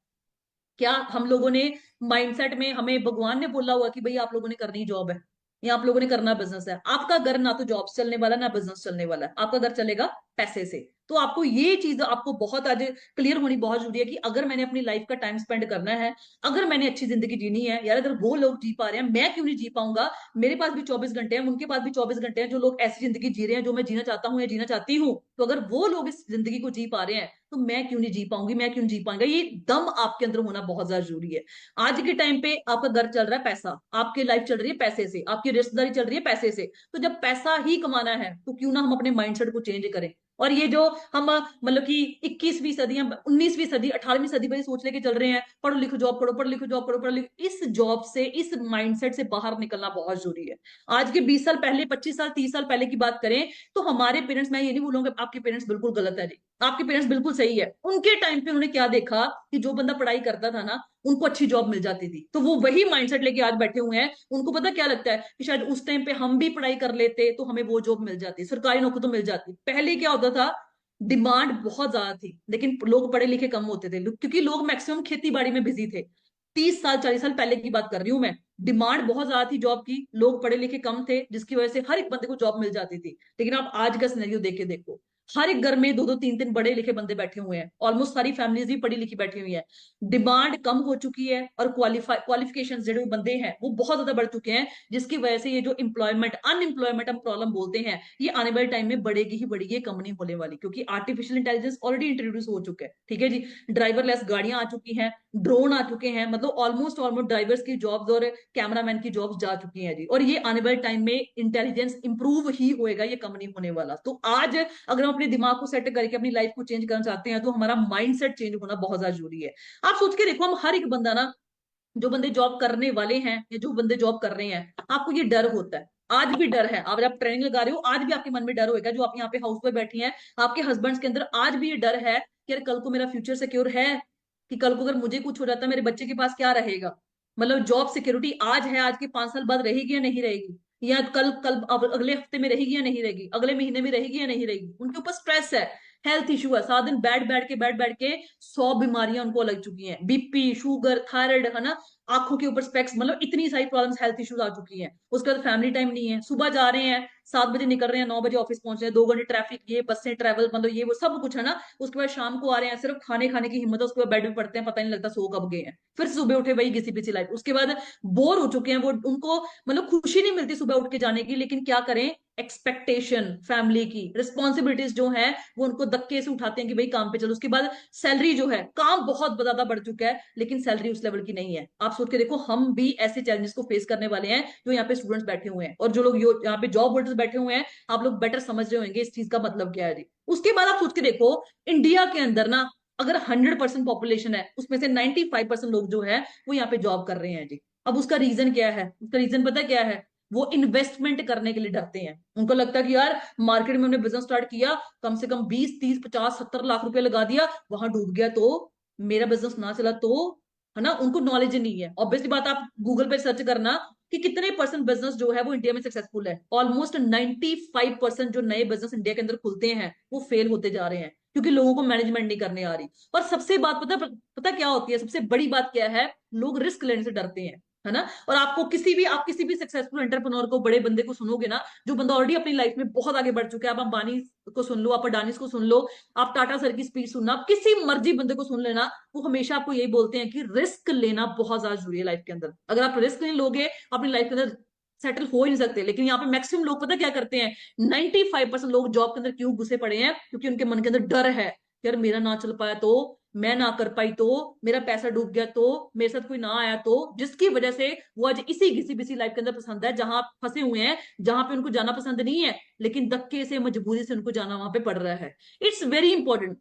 क्या हम लोगों ने माइंडसेट में, हमें भगवान ने बोला हुआ कि भाई आप लोगों ने करनी जॉब है या आप लोगों ने करना बिजनेस है। आपका घर ना तो जॉब से चलने वाला ना बिजनेस चलने वाला है, आपका घर चलेगा पैसे से। तो आपको ये चीज आपको बहुत आज क्लियर होनी बहुत जरूरी है कि अगर मैंने अपनी लाइफ का टाइम स्पेंड करना है, अगर मैंने अच्छी जिंदगी जीनी है यार, अगर वो लोग जी पा रहे हैं, मैं क्यों नहीं जी पाऊंगा। मेरे पास भी 24 घंटे हैं, उनके पास भी 24 घंटे हैं, जो लोग ऐसी जिंदगी जी रहे हैं जो मैं जीना चाहता हूँ या जीना चाहती हूँ, तो अगर वो लोग इस जिंदगी को जी पा रहे हैं, तो मैं क्यों नहीं जी पाऊंगी, मैं क्यों नहीं जी पाऊंगा। ये दम आपके अंदर होना बहुत ज्यादा जरूरी है। आज के टाइम पे आपका घर चल रहा है पैसा, आपकी लाइफ चल रही है पैसे से, आपकी रिश्तेदारी चल रही है पैसे से। तो जब पैसा ही कमाना है, तो क्यों ना हम अपने माइंडसेट को चेंज करें। और ये जो हम मतलब कि 21वीं सदी या 19वीं सदी 18वीं सदी पर सोच लेके चल रहे हैं, पढ़ो लिखो जॉब करो, पढ़ो लिखो जॉब करो, पढ़ो लिखो, इस जॉब से, इस माइंडसेट से बाहर निकलना बहुत जरूरी है। आज के 20 साल पहले, 25 साल, 30 साल पहले की बात करें तो हमारे पेरेंट्स, मैं ये नहीं बोलूंगा आपके पेरेंट्स बिल्कुल गलत है जी, आपके पेरेंट्स बिल्कुल सही है। उनके टाइम पे उन्होंने क्या देखा कि जो बंदा पढ़ाई करता था ना, उनको अच्छी जॉब मिल जाती थी, तो वो वही माइंडसेट लेके आज बैठे हुए हैं। उनको पता क्या लगता है कि शायद उस टाइम पे हम भी पढ़ाई कर लेते तो हमें वो जॉब मिल जाती, सरकारी नौकरी तो मिल जाती। पहले क्या होता था, डिमांड बहुत ज्यादा थी लेकिन लोग पढ़े लिखे कम होते थे, क्योंकि लोग मैक्सिमम खेती बाड़ी में बिजी थे। 30 साल 40 साल पहले की बात कर रही हूं मैं। डिमांड बहुत ज्यादा थी जॉब की, लोग पढ़े लिखे कम थे, जिसकी वजह से हर एक बंदे को जॉब मिल जाती थी। लेकिन आप आज का सिनेरियो देख के देखो, हर एक घर में दो दो तीन तीन बड़े लिखे बंदे बैठे हुए हैं, ऑलमोस्ट सारी फैमिलीज भी पढ़ी लिखी बैठी हुई है। डिमांड कम हो चुकी है और क्वालिफिकेशन जो बंदे हैं वो बहुत ज्यादा बढ़ चुके हैं, जिसकी वजह से ये जो एम्प्लॉयमेंट अनएम्प्लॉयमेंट हम प्रॉब्लम बोलते हैं, ये आने वाले टाइम में बढ़ेगी ही बढ़ेगी, कम नहीं होने वाली, क्योंकि आर्टिफिशियल इंटेलिजेंस ऑलरेडी इंट्रोड्यूस हो चुका है, ठीक है जी। ड्राइवरलेस गाड़ियां आ चुकी हैं, ड्रोन आ चुके हैं, मतलब ऑलमोस्ट ऑलमोस्ट ड्राइवर्स की जॉब्स और कैमरामैन की जॉब्स जा चुकी हैं जी। और ये आने वाले टाइम में इंटेलिजेंस इंप्रूव ही होएगा, ये कम नहीं होने वाला। तो आज अगर हम अपने दिमाग को सेट करके अपनी लाइफ को चेंज करना चाहते हैं तो हमारा माइंड सेट चेंज होना बहुत ज्यादा जरूरी है। आप सोच के देखो, हम हर एक बंदा ना, जो बंदे जॉब करने वाले हैं या जो बंदे जॉब कर रहे हैं, आपको ये डर होता है, आज भी डर है। आप जब ट्रेनिंग लगा रहे हो आज भी आपके मन में डर होगा, जो आप यहाँ पे हाउस पे बैठी हैं, आपके हस्बैंड्स के अंदर आज भी ये डर है कि यार कल को मेरा फ्यूचर सिक्योर है, कि कल को अगर मुझे कुछ हो जाता है मेरे बच्चे के पास क्या रहेगा। मतलब जॉब सिक्योरिटी आज है, आज के 5 साल बाद रहेगी या नहीं रहेगी, या कल कल अगले हफ्ते में रहेगी या नहीं रहेगी, अगले महीने में रहेगी या नहीं रहेगी। उनके ऊपर स्ट्रेस है, हेल्थ इशू है, सारा दिन बैठ बैठ के 100 बीमारियां उनको लग चुकी हैं, बीपी, शुगर, थायराइड, है ना, आंखों के ऊपर स्पेक्स, मतलब इतनी सारी प्रॉब्लम्स, हेल्थ इश्यूज आ चुकी हैं। उसके बाद फैमिली टाइम नहीं है, सुबह जा रहे हैं 7 बजे निकल रहे हैं, 9 बजे ऑफिस पहुंच रहे हैं, 2 घंटे ट्रैफिक, ये बसें ट्रैवल, मतलब ये वो सब कुछ है ना। उसके बाद शाम को आ रहे हैं, सिर्फ खाने खाने की हिम्मत है, उसके बाद बेड में पड़ते हैं, पता नहीं लगता सो कब गए हैं, फिर सुबह उठे वही घिसी पिसी लाइफ। उसके बाद बोर हो चुके हैं वो, उनको मतलब खुशी नहीं मिलती सुबह उठ के जाने की, लेकिन क्या करें, एक्सपेक्टेशन, फैमिली की रिस्पॉन्सिबिलिटीज जो है वो उनको धक्के से उठाते हैं कि भाई काम पे चलो। उसके बाद सैलरी जो है, काम बहुत ज्यादा बढ़ चुका है लेकिन सैलरी उस लेवल की नहीं है। आप सोच के देखो, हम भी ऐसे चैलेंजेस को फेस करने वाले हैं जो यहाँ पे स्टूडेंट्स बैठे हुए हैं, और जो लोग यहाँ पे जॉब होल्डर्स बैठे हुए हैं, आप लोग बेटर समझ रहे होंगे इस चीज का मतलब क्या है जी। उसके बाद आप सोच के देखो, इंडिया के अंदर ना, अगर 100% पॉपुलेशन है उसमें से 95% लोग जो है वो यहाँ पे जॉब कर रहे हैं जी। अब उसका रीजन क्या है, उसका रीजन पता क्या है, वो इन्वेस्टमेंट करने के लिए डरते हैं। उनको लगता है कि यार मार्केट में हमने बिजनेस स्टार्ट किया, कम से कम 20 30 50 70 लाख रुपए लगा दिया, वहां डूब गया तो, मेरा बिजनेस ना चला तो, है ना। उनको नॉलेज नहीं है। ऑब्वियसली बात, आप गूगल पे सर्च करना कि कितने परसेंट बिजनेस जो है वो इंडिया में सक्सेसफुल है, ऑलमोस्ट 95% जो नए बिजनेस इंडिया के अंदर खुलते हैं वो फेल होते जा रहे हैं, क्योंकि लोगों को मैनेजमेंट नहीं करने आ रही। और सबसे बात पता क्या होती है, सबसे बड़ी बात क्या है, लोग रिस्क लेने से डरते हैं, है ना। और आपको किसी भी सक्सेसफुल एंटरप्रेन्योर को, बड़े बंदे को सुनोगे ना, जो बंदा ऑलरेडी अपनी लाइफ में बहुत आगे बढ़ चुका है, आप अंबानी को सुन लो, आप अडानीस को सुन लो, आप टाटा सर की स्पीच सुनना, आप किसी मर्जी बंदे को सुन लेना, वो हमेशा आपको यही बोलते हैं कि रिस्क लेना बहुत ज्यादा जरूरी है लाइफ के अंदर। अगर आप रिस्क नहीं लोगे, अपनी लाइफ के अंदर सेटल हो ही नहीं सकते। लेकिन यहाँ पे मैक्सिमम लोग पता क्या करते हैं, 95% लोग जॉब के अंदर क्यों घुसे पड़े हैं, क्योंकि उनके मन के अंदर डर है, यार मेरा ना चल पाया तो, मैं ना कर पाई तो, मेरा पैसा डूब गया तो, मेरे साथ कोई ना आया तो, जिसकी वजह से वो आज इसी घिसी पिसी लाइफ के अंदर पसंद है, जहां फंसे हुए हैं, जहां पे उनको जाना पसंद नहीं है, लेकिन धक्के से मजबूरी से उनको जाना वहां पे पड़ रहा है। इट्स वेरी इंपॉर्टेंट,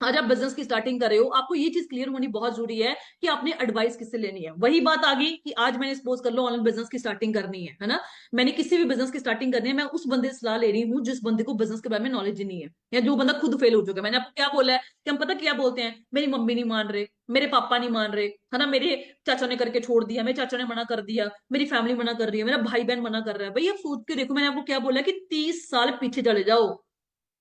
आज आप बिजनेस की स्टार्टिंग कर रहे हो, आपको ये चीज क्लियर होनी बहुत जरूरी है कि आपने एडवाइस किससे लेनी है। वही बात आ गई कि आज मैंने सपोज कर लो ऑनलाइन बिजनेस की स्टार्टिंग करनी है ना, मैंने किसी भी बिजनेस की स्टार्टिंग करनी है, मैं उस बंदे से सलाह ले रही हूँ जिस बंदे को बिजनेस के बारे में नॉलेज ही नहीं है, या जो बंदा खुद फेल हो चुका है। मैंने आपको क्या बोला है कि हम पता क्या बोलते हैं, मेरी मम्मी नहीं मान रहे, मेरे पापा नहीं मान रहे, है ना, मेरे चाचा ने करके छोड़ दिया, मेरे चाचा ने मना कर दिया, मेरी फैमिली मना कर रही है, मेरा भाई बहन मना कर रहा है। भाई आप सोच के देखो, मैंने आपको क्या बोला कि 30 साल पीछे चले जाओ,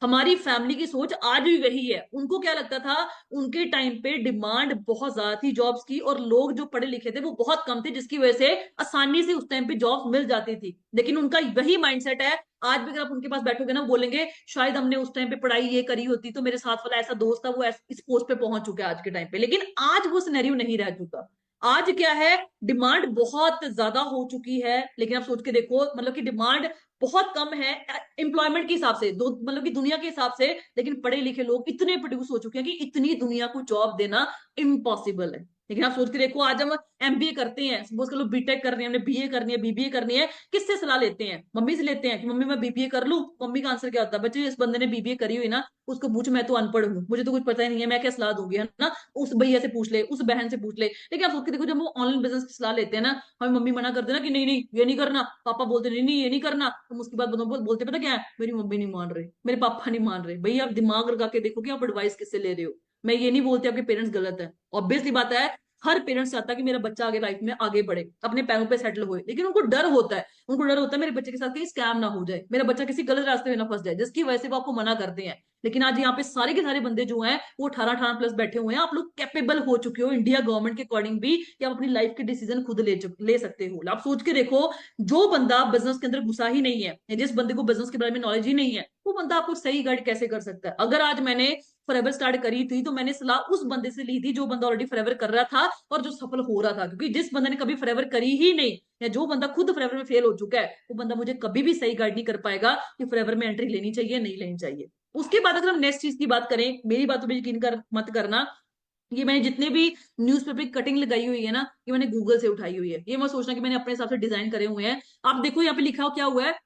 हमारी फैमिली की सोच आज भी वही है। उनको क्या लगता था, उनके टाइम पे डिमांड बहुत ज्यादा थी जॉब्स की, और लोग जो पढ़े लिखे थे वो बहुत कम थे, जिसकी वजह से आसानी से उस टाइम पे जॉब्स मिल जाती थी। लेकिन उनका वही माइंडसेट है, आज भी अगर आप उनके पास बैठोगे ना, बोलेंगे शायद हमने उस टाइम पे पढ़ाई ये करी होती तो मेरे साथ वाला ऐसा दोस्त था, वो इस पोस्ट पे पहुंच चुका है आज के टाइम पे। लेकिन आज वो सिनेरियो नहीं रह चुका। आज क्या है, डिमांड बहुत ज्यादा हो चुकी है, लेकिन आप सोच के देखो, मतलब कि डिमांड बहुत कम है एम्प्लॉयमेंट के हिसाब से, दो मतलब कि दुनिया के हिसाब से, लेकिन पढ़े लिखे लोग इतने प्रोड्यूस हो चुके हैं कि इतनी दुनिया को जॉब देना इम्पॉसिबल है। लेकिन आप सोच के देखो, आज हम एमबीए करते हैं, सपोज कर लो बीटेक कर रहे हैं, हमने बीए करनी है, बीबीए करनी है, किससे सलाह लेते हैं? मम्मी से लेते हैं कि मम्मी मैं बीबीए कर लूं। मम्मी का आंसर क्या होता है? बच्चे इस बंदे ने बीबीए करी हुई ना, उसको पूछ, मैं तो अनपढ़ हूँ, मुझे तो कुछ पता ही नहीं है, मैं क्या सलाह दूंगी, है ना? उस भैया से पूछ ले, उस बहन से पूछ ले। लेकिन आप सोच के देखो, जब वो ऑनलाइन बिजनेस की सलाह लेते हैं ना, हमें मम्मी मना कर देना कि नहीं नहीं ये नहीं करना, पापा बोलते नहीं नहीं ये नहीं करना, हम उसके बाद बोलते पता क्या है? मेरी मम्मी नहीं मान रहे, मेरे पापा नहीं मान रहे। भैया आप दिमाग लगा के देखो कि आप एडवाइस किससे ले रहे हो। मैं ये नहीं बोलती आपके पेरेंट्स गलत है, ऑब्वियसली बात है, हर पेरेंट्स चाहता है कि मेरा बच्चा आगे लाइफ में आगे बढ़े, अपने पैरों पे सेटल होए, लेकिन उनको डर होता है, उनको डर होता है मेरे बच्चे के साथ कहीं स्कैम ना हो जाए, मेरा बच्चा किसी गलत रास्ते में ना फंस जाए, जिसकी वजह से वो आपको मना करते हैं। लेकिन आज यहाँ पे सारे के सारे बंदे जो हैं वो 18-18 प्लस बैठे हुए हैं, आप लोग कैपेबल हो चुके हो इंडिया गवर्नमेंट के अकॉर्डिंग भी, कि आप अपनी लाइफ के डिसीजन खुद ले सकते हो। आप सोच के देखो, जो बंदा बिजनेस के अंदर घुसा ही नहीं है, या जिस बंदे को बिजनेस के बारे में नॉलेज ही नहीं है, वो बंदा आपको सही गाइड कैसे कर सकता है? अगर आज मैंने फॉरएवर स्टार्ट करी थी तो मैंने सलाह उस बंदे से ली थी जो बंदा ऑलरेडी फॉरएवर कर रहा था और जो सफल हो रहा था, क्योंकि जिस बंदे ने कभी फॉरएवर करी ही नहीं, या जो बंदा खुद फॉरएवर में फेल हो चुका है, वो बंदा मुझे कभी भी सही गाइड नहीं कर पाएगा कि फॉरएवर में एंट्री लेनी चाहिए नहीं लेनी चाहिए। उसके बाद अगर हम नेक्स्ट चीज की बात करें, मेरी बातों पर यकीन कर मत करना, ये मैंने जितने भी न्यूज़पेपर की कटिंग लगाई हुई है ना, ये मैंने गूगल से उठाई हुई है, ये मैं सोचना कि मैंने अपने हिसाब से डिजाइन करे हुए हैं। आप देखो यहाँ पे लिखा हो क्या हुआ है,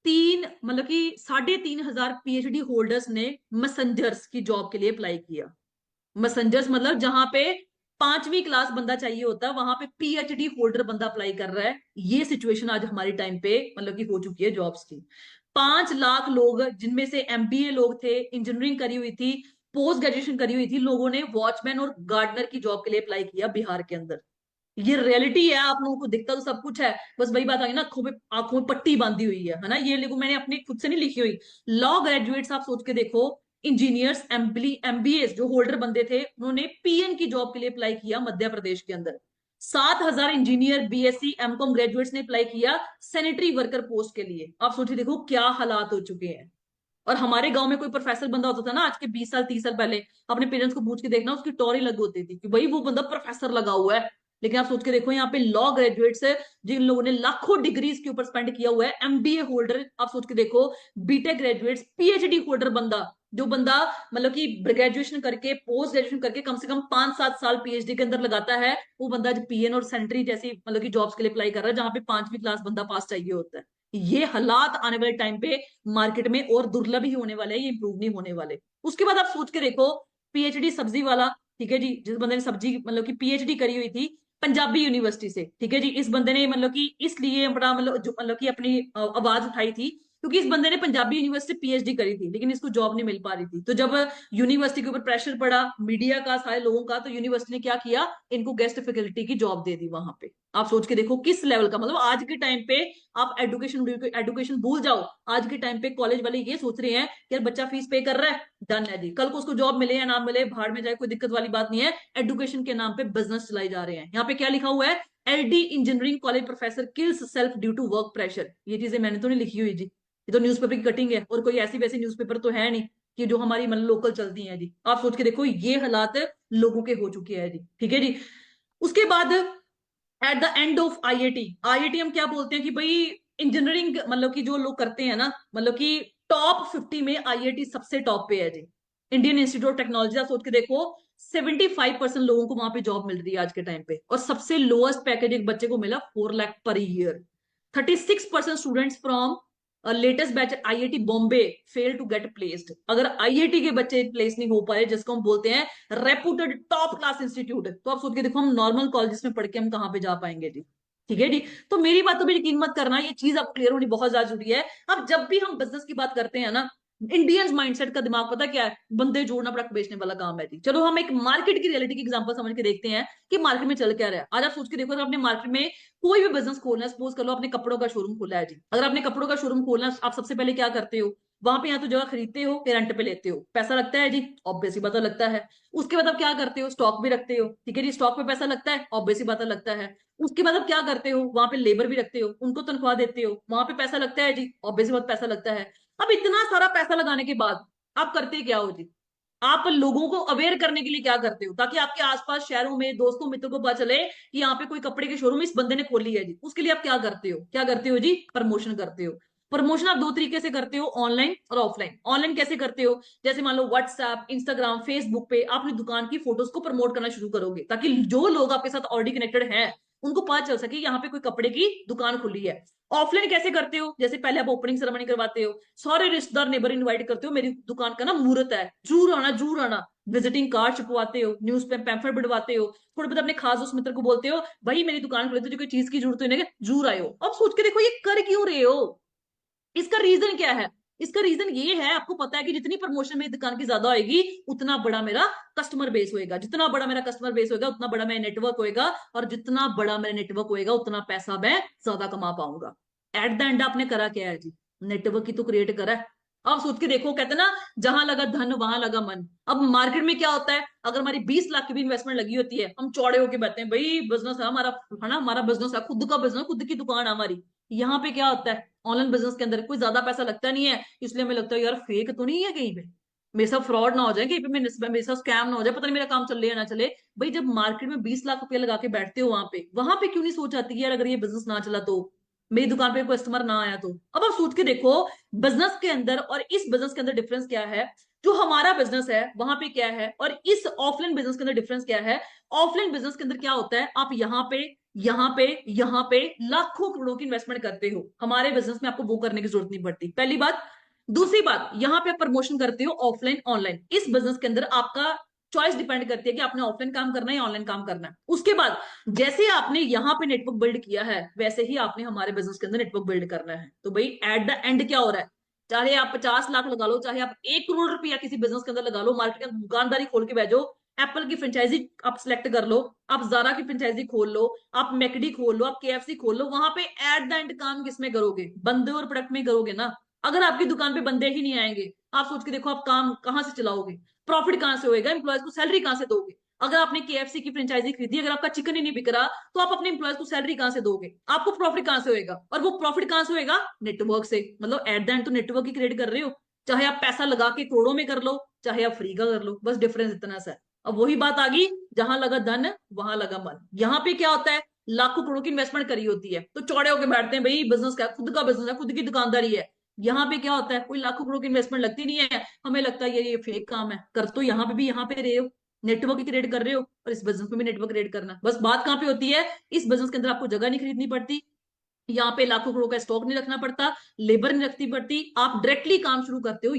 तीन मतलब कि 3,500 पीएचडी होल्डर्स ने मैसेंजर्स की जॉब के लिए अप्लाई किया। मैसेंजर्स मतलब जहां पे 5वीं क्लास बंदा चाहिए होता है, वहां पे पीएचडी होल्डर बंदा अप्लाई कर रहा है। ये सिचुएशन आज हमारे टाइम पे मतलब कि हो चुकी है जॉब्स की। 5 लाख लोग, जिनमें से एमबीए लोग थे, इंजीनियरिंग करी हुई थी, पोस्ट ग्रेजुएशन करी हुई थी, लोगों ने वॉचमैन और गार्डनर की जॉब के लिए अप्लाई किया बिहार के अंदर। ये रियलिटी है, आप लोगों को दिखता तो सब कुछ है, बस वही बात आ गई ना, आंखों में पट्टी बांधी हुई है ना? ये देखो, मैंने अपने खुद से नहीं लिखी हुई। लॉ ग्रेजुएट्स आप सोच के देखो, इंजीनियर्स, एमबीए जो होल्डर बंदे थे, उन्होंने पीएन की जॉब के लिए अप्लाई किया मध्य प्रदेश के अंदर। 7,000 इंजीनियर बीएससी एमकॉम ग्रेजुएट्स ने अप्लाई किया सैनिटरी वर्कर पोस्ट के लिए। आप सोचिए देखो क्या हालात हो चुके हैं। और हमारे गांव में कोई प्रोफेसर बंदा होता था ना, आज के 20 साल 30 साल पहले, अपने पेरेंट्स को पूछ के देखना, उसकी टोरी लग होती थी कि भाई वो बंदा प्रोफेसर लगा हुआ है। लेकिन आप सोच के देखो, यहाँ पे लॉ ग्रेजुएट्स है, जिन लोगों ने लाखों डिग्रीज के ऊपर स्पेंड किया हुआ है, एमबीए होल्डर, आप सोच के देखो, बीटेक ग्रेजुएट्स, पीएचडी होल्डर बंदा, जो बंदा मतलब कि ग्रेजुएशन करके पोस्ट ग्रेजुएशन करके कम से कम 5-7 साल पीएचडी के अंदर लगाता है, वो बंदा आज पीएन और सेंट्री जैसी मतलब की जॉब्स के लिए अप्लाई कर रहा है, जहां पे 5वीं क्लास बंदा पास चाहिए होता है। ये हालात आने वाले टाइम पे मार्केट में और दुर्लभ ही होने वाले हैं, ये इंप्रूव नहीं होने वाले। उसके बाद आप सोच के देखो, पीएचडी सब्जी वाला, ठीक है जी, जिस बंदे ने सब्जी मतलब कि पीएचडी करी हुई थी पंजाबी यूनिवर्सिटी से, ठीक है जी, इस बंदे ने मतलब कि इसलिए बड़ा मतलब कि अपनी आवाज उठाई थी, क्योंकि इस बंदे ने पंजाबी यूनिवर्सिटी पीएचडी करी थी, लेकिन इसको जॉब नहीं मिल पा रही थी। तो जब यूनिवर्सिटी के ऊपर प्रेशर पड़ा, मीडिया का, सारे लोगों का, तो यूनिवर्सिटी ने क्या किया, इनको गेस्ट फैकल्टी की जॉब दे दी वहां पे। आप सोच के देखो किस लेवल का, मतलब आज के टाइम पे आप एजुकेशन भूल जाओ। आज के टाइम पे कॉलेज वाले ये सोच रहे हैं कि यार बच्चा फीस पे कर रहा है, डन है जी, कल को उसको जॉब मिले या ना मिले, भाड़ में जाए, कोई दिक्कत वाली बात नहीं है। एजुकेशन के नाम पे बिजनेस चलाई जा रहे हैं। यहाँ पे क्या लिखा हुआ है, LD engineering college professor kills self due to work pressure. ये चीजें मैंने तो नहीं लिखी हुई जी, ये तो न्यूज़पेपर की कटिंग है, और कोई ऐसी वैसी न्यूज़पेपर तो है नहीं कि जो हमारी मतलब लोकल चलती है जी। आप सोच के देखो ये हालात लोगों के हो चुके हैं जी, ठीक है जी। उसके बाद at the end of IIT, IIT हम क्या बोलते हैं कि भाई इंजीनियरिंग मतलब कि जो लोग करते हैं ना, मतलब कि टॉप 50 में आईआईटी सबसे टॉप पे है जी। इंडियन इंस्टीट्यूट ऑफ टेक्नोलॉजी, आप सोच के देखो 75% लोगों को वहां पे जॉब मिल रही है आज के टाइम पे, और सबसे लोएस्ट पैकेज एक बच्चे को मिला 4 lakh per year. 36% students from latest batch IIT Bombay fail to get placed. अगर आईआईटी के बच्चे प्लेस नहीं हो पाए, जिसको हम बोलते हैं रेपुटेड टॉप क्लास इंस्टीट्यूट, तो आप सोच के देखो हम नॉर्मल कॉलेजेस में पढ़ के हम कहाँ पे जा पाएंगे जी, ठीक है जी। तो मेरी बातों पे यकीन मत करना, ये चीज आपको क्लियर होनी बहुत ज्यादा जरूरी है। अब जब भी हम बिजनेस की बात करते हैं ना, इंडियंस माइंडसेट का दिमाग पता क्या है, बंदे जोड़ना प्रोडक्ट बेचने वाला काम है जी। चलो हम एक मार्केट की रियलिटी की एग्जांपल समझ के देखते हैं कि मार्केट में चल क्या रहा है। आज आप सोच के देखो, अगर आपने मार्केट में कोई भी बिजनेस खोलना है, सपोज कर लो आपने कपड़ों का शोरूम खोला है जी, अगर आपने कपड़ों का शोरूम खोलना है, आप सबसे पहले क्या करते हो, वहां पे या तो जगह खरीदते हो या रेंट पे लेते हो, पैसा लगता है जी, ऑब्वियसली बात लगता है। उसके बाद आप क्या करते हो, स्टॉक भी रखते हो, ठीक है जी, स्टॉक पे पैसा लगता है, ऑब्वियसली बात लगता है। उसके बाद आप क्या करते हो, वहां पे लेबर भी रखते हो, उनको तनख्वाह देते हो, वहां पे पैसा लगता है जी, ऑब्वियसली बात पैसा लगता है। अब इतना सारा पैसा लगाने के बाद आप करते क्या हो जी, आप लोगों को अवेयर करने के लिए क्या करते हो, ताकि आपके आसपास शहरों में दोस्तों मित्रों को पता चले कि यहाँ पे कोई कपड़े की शोरूम इस बंदे ने खोली है जी। उसके लिए आप क्या करते हो, क्या करते हो जी, प्रमोशन करते हो। प्रमोशन आप दो तरीके से करते हो, ऑनलाइन और ऑफलाइन। ऑनलाइन कैसे करते हो? जैसे मान लो व्हाट्सएप, इंस्टाग्राम, फेसबुक पे आप अपनी दुकान की फोटोज को प्रमोट करना शुरू करोगे, ताकि जो लोग आपके साथ ऑलरेडी कनेक्टेड हैं उनको पता चल सके यहाँ पे कोई कपड़े की दुकान खुली है। ऑफलाइन कैसे करते हो? जैसे पहले आप ओपनिंग सेरेमनी करवाते हो, सारे रिश्तेदार नेबर इनवाइट करते हो, मेरी दुकान का ना मुहूर्त है, जरूर आना जरूर आना। विजिटिंग कार्ड छपवाते हो, न्यूज पे पैम्फलेट बढ़वाते हो, थोड़े बहुत अपने खास दोस्त मित्र को बोलते हो भाई मेरी दुकान खुले, तुझे कोई चीज की जरूरत है जरूर आयो। अब सोच के देखो ये कर क्यों रहे हो, इसका रीजन क्या है? इसका रीजन ये है, आपको पता है कि जितनी प्रमोशन मेरी दुकान की ज्यादा होगी उतना बड़ा मेरा कस्टमर बेस होएगा, जितना बड़ा मेरा कस्टमर बेस होगा उतना बड़ा मेरा नेटवर्क होएगा, और जितना बड़ा मेरा नेटवर्क होएगा उतना पैसा मैं ज्यादा कमा पाऊंगा। एट द एंड आपने करा क्या है जी? नेटवर्क ही तो क्रिएट करा है। आप सोच के देखो, कहते ना जहां लगा धन वहां लगा मन। अब मार्केट में क्या होता है, अगर हमारी 20 लाख की भी इन्वेस्टमेंट लगी होती है, हम चौड़े होके बैठते हैं भाई बिजनेस है हमारा, है ना, हमारा बिजनेस है, खुद का बिजनेस, खुद की दुकान है हमारी। यहाँ पे क्या होता है, ऑनलाइन बिजनेस के अंदर कोई ज्यादा पैसा लगता नहीं है, इसलिए हमें लगता है यार फेक तो नहीं है कहीं पे, मेरे साथ फ्रॉड ना हो जाए, कहीं पे मेरे साथ स्कैम ना हो जाए, पता नहीं मेरा काम चल या ना चले। भाई जब मार्केट में 20 लाख रुपया लगा के बैठते हो, वहां पे क्यों नहीं सोच आती कि यार अगर ये बिजनेस ना चला तो, मेरी दुकान पे कोई कस्टमर ना आया तो? अब आप सोच के देखो, बिजनेस के अंदर और इस बिजनेस के अंदर डिफरेंस क्या है। जो हमारा बिजनेस है वहां पे क्या है, और इस ऑफलाइन बिजनेस के अंदर डिफरेंस क्या है। ऑफलाइन बिजनेस के अंदर क्या होता है, आप यहाँ पे लाखों करोड़ों की इन्वेस्टमेंट करते हो, हमारे बिजनेस में आपको वो करने की जरूरत नहीं पड़ती, पहली बात। दूसरी बात, यहाँ पे आप प्रमोशन करते हो ऑफलाइन ऑनलाइन, इस बिजनेस के अंदर आपका चॉइस डिपेंड करती है कि आपने ऑफलाइन काम करना है या ऑनलाइन काम करना है। उसके बाद जैसे आपने यहाँ पे नेटवर्क बिल्ड किया है, वैसे ही आपने हमारे बिजनेस के अंदर नेटवर्क बिल्ड करना है। तो भाई एट द एंड क्या हो रहा है, चाहे आप 50 लाख लगा लो, चाहे आप 1 करोड़ रुपया किसी बिजनेस के अंदर लगा लो, मार्केट के अंदर दुकानदारी खोल के बैठो, एप्पल की फ्रेंचाइजी आप सिलेक्ट कर लो, आप जारा की फ्रेंचाइजी खोल लो, आप मैकडी खोल लो, आप केएफसी खोल लो, वहां पे एट द एंड काम किसमें करोगे, बंदे और प्रोडक्ट में करोगे ना। अगर आपकी दुकान पे बंदे ही नहीं आएंगे, आप सोच के देखो आप काम कहां से चलाओगे, प्रॉफिट कहां से होएगा, एम्प्लॉयज को सैलरी कहां से दोगे? अगर आपने केएफसी की फ्रेंचाइजी खरीदी, अगर आपका चिकन ही नहीं बिक रहा, तो आप अपने एम्प्लॉयज को सैलरी कहां से दोगे, आपको प्रॉफिट कहां से होएगा? और वो प्रॉफिट कहां से होएगा? नेटवर्क से। मतलब एट द एंड तो नेटवर्क ही क्रिएट कर रहे हो, चाहे आप पैसा लगा के करोड़ों में कर लो, चाहे आप फ्री का कर लो, बस डिफरेंस इतना सा है। अब वही बात आ गई, जहां लगा धन वहां लगा मन। यहाँ पे क्या होता है, लाखों करोड़ों की इन्वेस्टमेंट करी होती है तो चौड़े होकर बैठते हैं भाई बिजनेस का, खुद का बिजनेस है, खुद की दुकानदारी है। यहाँ पे क्या होता है, कोई लाखों करोड़ की इन्वेस्टमेंट लगती नहीं है, हमें लगता है ये फेक काम है, कर तो यहाँ पे भी यहाँ पे रहे हो, नेटवर्क क्रिएट कर रहे हो, और इस बिजनेस में भी नेटवर्क क्रिएट करना। बस बात कहाँ पे होती है, इस बिजनेस के अंदर आपको जगह नहीं खरीदनी पड़ती, यहाँ पे लाखों करोड़ का स्टॉक नहीं रखना पड़ता, लेबर नहीं रखनी पड़ती, आप डायरेक्टली काम शुरू करते हो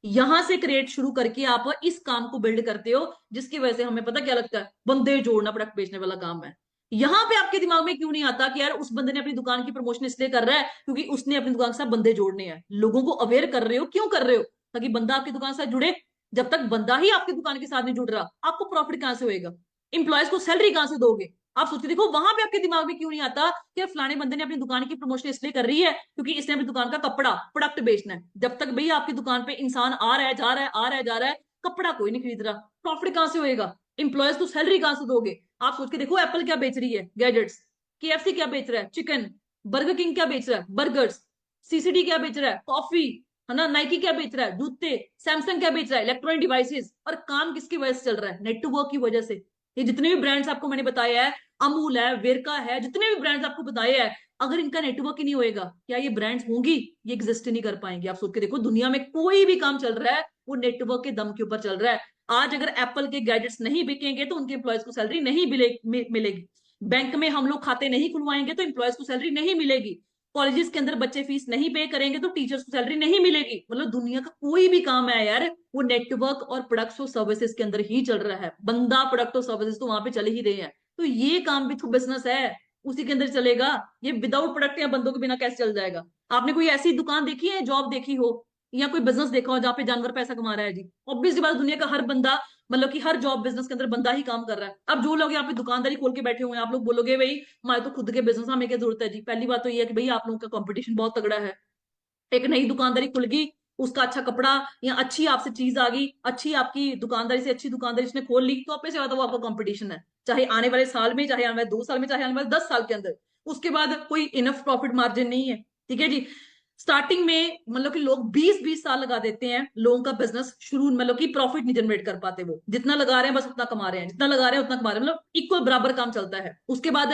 यहाँ से क्रिएट शुरू करके आप इस काम को बिल्ड करते हो, जिसकी वजह से हमें पता क्या लगता है, बंदे जोड़ना प्रोडक्ट बेचने वाला काम है। यहाँ पे आपके दिमाग में क्यों नहीं आता कि यार उस बंदे ने अपनी दुकान की प्रमोशन इसलिए कर रहा है क्योंकि उसने अपनी दुकान के साथ बंदे जोड़ने हैं, लोगों को अवेयर कर रहे हो, क्यों कर रहे हो? ताकि बंदा आपकी दुकान से जुड़े। जब तक बंदा ही आपकी दुकान के साथ नहीं जुड़ रहा, आपको प्रॉफिट कहां से होएगा, इंप्लॉयज को सैलरी कहां से दोगे? आप सोचते देखो वहां पे आपके दिमाग में क्यों नहीं आता कि फलाने बंदे ने अपनी दुकान की प्रमोशन इसलिए कर रही है क्योंकि इसने अपनी दुकान का कपड़ा प्रोडक्ट बेचना है। जब तक भैया आपकी दुकान पे इंसान आ रहा है जा रहा है आ रहा है जा रहा है, कपड़ा कोई नहीं खरीद रहा, प्रॉफिट कहां से होएगा, इंप्लॉयज को सैलरी कहां से दोगे? आप सोच के देखो, एप्पल क्या बेच रही है, गैजेट्स, केएफसी क्या बेच रहा है, चिकन, बर्गर किंग क्या बेच रहा है, बर्गर्स, सीसीडी क्या बेच रहा है, कॉफी, है ना, नाइकी क्या बेच रहा है, जूते, सैमसंग क्या बेच रहा है, इलेक्ट्रॉनिक डिवाइसेस। और काम किसकी वजह से चल रहा है, नेटवर्क की वजह से। ये जितने भी ब्रांड्स आपको मैंने बताया है, अमूल है, वेरका है, जितने भी ब्रांड्स आपको बताए हैं, अगर इनका नेटवर्क ही नहीं होएगा, क्या ये ब्रांड्स होंगी? ये एग्जिस्ट ही नहीं कर पाएंगे। आप सोच के देखो, दुनिया में कोई भी काम चल रहा है वो नेटवर्क के दम के ऊपर चल रहा है। आज अगर एप्पल के गैजेट्स नहीं बिकेंगे तो उनके एम्प्लॉयज को सैलरी नहीं मिलेगी। बैंक में हम लोग खाते नहीं खुलवाएंगे तो एम्प्लॉयज को सैलरी नहीं मिलेगी। कॉलेजेस के अंदर बच्चे फीस नहीं पे करेंगे तो टीचर्स को सैलरी नहीं मिलेगी। मतलब दुनिया का कोई भी काम है यार, वो नेटवर्क और प्रोडक्ट्स और सर्विसेज के अंदर ही चल रहा है। बंदा प्रोडक्ट और सर्विसेज तो वहां पे चल ही रहे हैं, तो ये काम भी तो बिजनेस है, उसी के अंदर चलेगा। ये विदाउट प्रोडक्ट या बंदों के बिना कैसे चल जाएगा? आपने कोई ऐसी दुकान देखी है, जॉब देखी हो, या कोई बिजनेस देखा हो जहाँ पे जानवर पैसा कमा रहा है जी? ऑब्वियसली बात, दुनिया का हर बंदा, मतलब कि हर जॉब बिजनेस के अंदर बंदा ही काम कर रहा है। अब जो लोग यहाँ पे दुकानदारी खोल के बैठे हुए हैं, आप लोग बोलोगे भाई हमारे तो खुद के बिजनेस, हमें क्या जरूरत है जी? पहली बात तो ये है कि भाई आप लोगों का कंपटीशन बहुत तगड़ा है। एक नई दुकानदारी खुल गई, उसका अच्छा कपड़ा या अच्छी आपसे चीज आ गई, अच्छी आपकी दुकानदारी से अच्छी दुकानदारी उसने खोल ली, तो अपने से ज्यादा वो आपका कंपटीशन है, चाहे आने वाले साल में, चाहे आने वाले 2 साल में, चाहे आने वाले 10 साल के अंदर। उसके बाद कोई इनफ प्रॉफिट मार्जिन नहीं है, ठीक है जी। स्टार्टिंग में मतलब कि लोग 20-20 साल लगा देते हैं लोगों का बिजनेस शुरू, मतलब कि प्रॉफिट नहीं जनरेट कर पाते, वो जितना लगा रहे हैं बस उतना कमा रहे हैं, जितना लगा रहे हैं उतना कमा रहे हैं, मतलब इक्वल बराबर काम चलता है। उसके बाद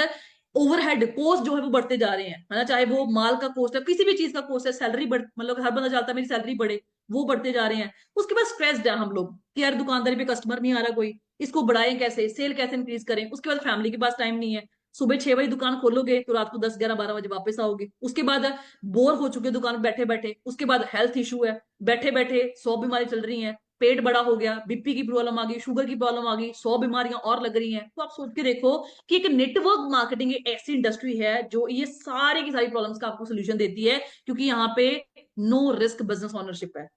ओवरहेड कोस्ट जो है वो बढ़ते जा रहे हैं, है ना, चाहे वो माल का कोस्ट है, किसी भी चीज का कोस्ट है, सैलरी बढ़, मतलब हर बंदा चाहता है मेरी सैलरी बढ़े, वो बढ़ते जा रहे हैं। उसके बाद स्ट्रेस्ड है हम लोग कि यार दुकानदारी पे कस्टमर नहीं आ रहा कोई, इसको बढ़ाएं कैसे, सेल कैसे इंक्रीज करें। उसके बाद फैमिली के पास टाइम नहीं है, सुबह 6 बजे दुकान खोलोगे तो रात को 10, 11, 12 बजे वापस आओगे। उसके बाद बोर हो चुके दुकान बैठे बैठे। उसके बाद हेल्थ इशू है, बैठे बैठे 100 बीमारी चल रही हैं, पेट बड़ा हो गया, बीपी की प्रॉब्लम आ गई, शुगर की प्रॉब्लम आ गई, 100 बीमारियां और लग रही हैं। तो आप सोच के देखो कि एक नेटवर्क मार्केटिंग एक ऐसी इंडस्ट्री है जो ये सारी की सारी प्रॉब्लम्स का आपको सोल्यूशन देती है, क्योंकि यहाँ पे नो रिस्क बिजनेस ओनरशिप है।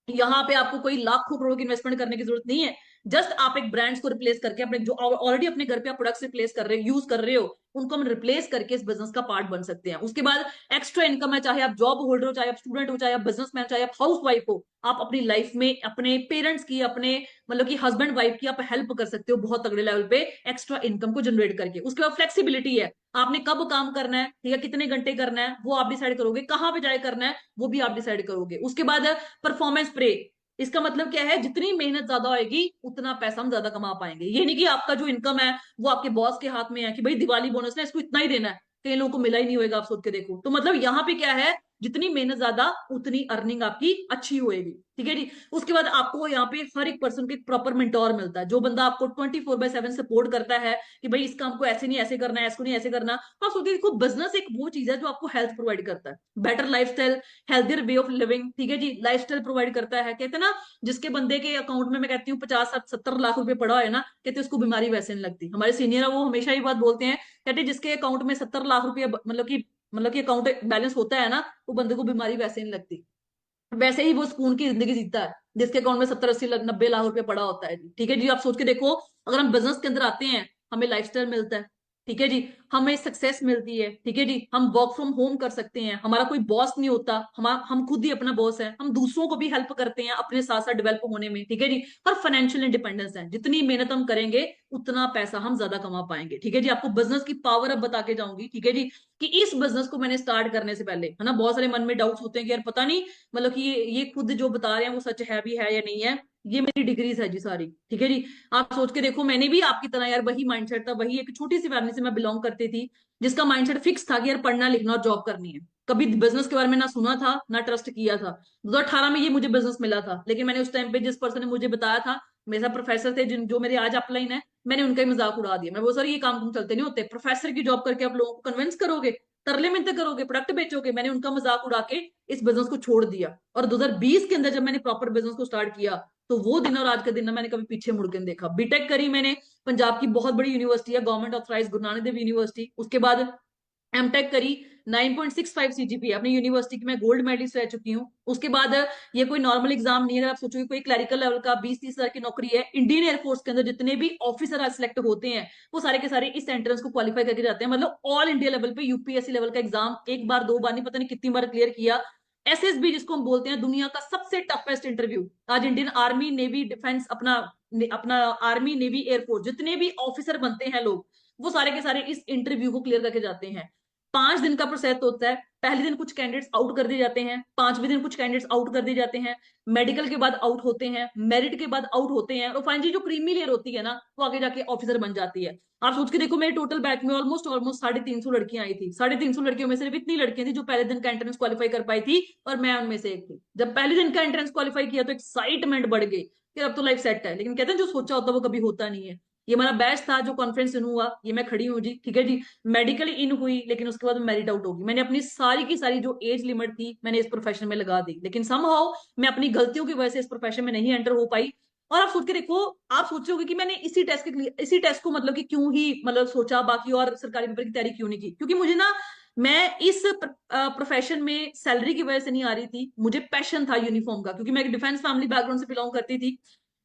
यहाँ पे आपको कोई लाखों करोड़ की इन्वेस्टमेंट करने की जरूरत नहीं है। जस्ट आप एक ब्रांड्स को रिप्लेस करके, अपने जो ऑलरेडी अपने घर पे आप प्रोडक्ट्स रिप्लेस कर रहे हो, यूज कर रहे हो, उनको हम रिप्लेस करके इस बिजनेस का पार्ट बन सकते हैं। उसके बाद एक्स्ट्रा इनकम है, चाहे आप जॉब होल्डर हो, चाहे आप स्टूडेंट हो, चाहे आप बिजनेसमैन, चाहे आप हाउस वाइफ हो, आप अपनी लाइफ में अपने पेरेंट्स की, अपने मतलब कि हस्बैंड वाइफ की आप हेल्प कर सकते हो बहुत तगड़े लेवल पे एक्स्ट्रा इनकम को जनरेट करके। उसके बाद फ्लेक्सिबिलिटी है, आपने कब काम करना है, ठीक है, कितने घंटे करना है वो आप डिसाइड करोगे, कहाँ पे जाए करना है वो भी आप डिसाइड करोगे। उसके बाद परफॉर्मेंस पे, इसका मतलब क्या है, जितनी मेहनत ज्यादा होगी उतना पैसा हम ज्यादा कमा पाएंगे। ये नहीं कि आपका जो इनकम है वो आपके बॉस के हाथ में है कि भाई दिवाली बोनस ना इसको इतना ही देना है, कई लोगों को मिला ही नहीं होगा। आप सोच के देखो, तो मतलब यहाँ पे क्या है, जितनी मेहनत ज्यादा उतनी अर्निंग आपकी अच्छी होएगी, ठीक है जी। उसके बाद आपको यहाँ पे हर एक पर्सन के प्रॉपर मेंटोर मिलता है, जो बंदा आपको 24/7 सपोर्ट करता है कि भाई इस काम को ऐसे नहीं ऐसे करना है, इसको नहीं ऐसे करना। तो आप सोचिए, देखो बिजनेस एक वो चीज है जो आपको हेल्थ प्रोवाइड करता है, better lifestyle, healthier way of living, ठीक है जी, लाइफस्टाइल प्रोवाइड करता है। कहते हैं ना, जिसके बंदे के अकाउंट में मैं कहती हूँ 50-70 लाख रुपए पड़ा है ना, कहते उसको बीमारी वैसे नहीं लगती। हमारे सीनियर है वो हमेशा ये बात बोलते हैं, कहते जिसके अकाउंट में 70 लाख रुपए मतलब कि अकाउंट बैलेंस होता है ना, वो बंदे को बीमारी वैसे नहीं लगती। वैसे ही वो सुकून की जिंदगी जीता है जिसके अकाउंट में 70-80-90 लाख रुपए पड़ा होता है जी, ठीक है जी। आप सोच के देखो, अगर हम बिजनेस के अंदर आते हैं, हमें लाइफस्टाइल मिलता है, ठीक है जी, हमें सक्सेस मिलती है, ठीक है जी, हम वर्क फ्रॉम होम कर सकते हैं, हमारा कोई बॉस नहीं होता, हम खुद ही अपना बॉस है, हम दूसरों को भी हेल्प करते हैं अपने साथ साथ डेवलप होने में, ठीक है जी। और फाइनेंशियल इंडिपेंडेंस है, जितनी मेहनत हम करेंगे उतना पैसा हम ज्यादा कमा पाएंगे, ठीक है जी। आपको बिजनेस की पावर अब बता के जाऊंगी, ठीक है जी, कि इस बिजनेस को मैंने स्टार्ट करने से पहले, है ना, बहुत सारे मन में डाउट्स होते हैं कि यार पता नहीं, मतलब कि ये खुद जो बता रहे हैं वो सच है भी है या नहीं है। ये मेरी डिग्रीज है जी सारी, ठीक है जी। आप सोच के देखो, मैंने भी आपकी तरह यार वही माइंडसेट था, वही एक छोटी सी फैमिली से मैं बिलोंग करती थी, जिसका माइंडसेट फिक्स था कि यार पढ़ना लिखना और जॉब करनी है। कभी बिजनेस के बारे में ना सुना था ना ट्रस्ट किया था। 2018 में ये मुझे बिजनेस मिला था, लेकिन मैंने उस टाइम पे जिस पर्सन ने मुझे बताया था, मेरे साथ प्रोफेसर थे जिन जो मेरे आज अपलाइन है, मैंने उनका ही मजाक उड़ा दिया। मैं वो, सर ये काम तुम चलते नहीं होते, प्रोफेसर की जॉब करके आप लोगों को कन्विंस करोगे, तरले मिन्नतें करोगे, प्रोडक्ट बेचोगे। मैंने उनका मजाक उड़ा के इस बिजनेस को छोड़ दिया। और 2020 के अंदर जब मैंने प्रॉपर बिजनेस को स्टार्ट किया, तो वो दिन और आज का दिन ना मैंने कभी पीछे मुड़ के नहीं देखा। बीटेक करी मैंने, पंजाब की बहुत बड़ी यूनिवर्सिटी है, government authorise Guru Nanak Dev university. उसके बाद एमटेक करी, 9.65 सीजीपी अपनी यूनिवर्सिटी की मैं गोल्ड मेडलिस्ट रह चुकी हूँ। उसके बाद ये कोई नॉर्मल एग्जाम नहीं है, अगर आप सोचोगे कोई क्लरिकल लेवल का 20-30 हजार की नौकरी है। इंडियन एयरफोर्स के अंदर जितने भी ऑफिसर आज सिलेक्ट होते हैं, वो सारे के सारे इस एंट्रेंस को क्वालिफाई करके जाते हैं। मतलब ऑल इंडिया लेवल पे यूपीएससी लेवल का एग्जाम एक बार दो बार नहीं, पता नहीं कितनी बार क्लियर किया। एसएसबी जिसको हम बोलते हैं दुनिया का सबसे टफेस्ट इंटरव्यू, आज इंडियन आर्मी नेवी डिफेंस अपना अपना आर्मी नेवी एयरफोर्स जितने भी ऑफिसर बनते हैं लोग, वो सारे के सारे इस इंटरव्यू को क्लियर करके जाते हैं। 5 दिन का प्रोसेस होता है। पहले दिन कुछ कैंडिडेट्स आउट कर दिए जाते हैं, 5वें दिन कुछ कैंडिडेट्स आउट कर दिए जाते हैं, मेडिकल के बाद आउट होते हैं, मेरिट के बाद आउट होते हैं, और फाइनली जो क्रीमी लेयर होती है ना, वो आगे जाके ऑफिसर बन जाती है। आप सोच के देखो, मेरे टोटल बैच में ऑलमोस्ट ऑलमोस्ट 350 लड़कियां आई थी। 350 लड़कियों में सिर्फ इतनी लड़कियां थी जो पहले दिन का एंट्रेंस क्वालिफाई कर पाई थी, और मैं उनमें से एक थी। जब पहले दिन का एंट्रेंस क्वालिफाई किया तो एक्साइटमेंट बढ़ गई कि अब तो लाइफ सेट है। लेकिन कहते हैं जो सोचा होता वो कभी होता नहीं है। ये हमारा बैच था जो कॉन्फ्रेंस इन हुआ, ये मैं खड़ी हूँ जी, ठीक है जी। मेडिकली इन हुई, लेकिन उसके बाद मेरिट आउट होगी। मैंने अपनी सारी की सारी जो एज लिमिट थी मैंने इस प्रोफेशन में लगा दी, लेकिन समहाउ मैं अपनी गलतियों की वजह से इस प्रोफेशन में नहीं एंटर हो पाई। और आप सोच के देखो, आप सोच रहे होगे कि मैंने इसी टेस्ट को मतलब कि क्यों ही मतलब सोचा, बाकी और सरकारी पेपर की तैयारी क्यों नहीं की। क्योंकि मुझे ना, मैं इस प्रोफेशन में सैलरी की वजह से नहीं आ रही थी, मुझे पैशन था यूनिफॉर्म का, क्योंकि मैं एक डिफेंस फैमिली बैकग्राउंड से बिलोंग करती थी,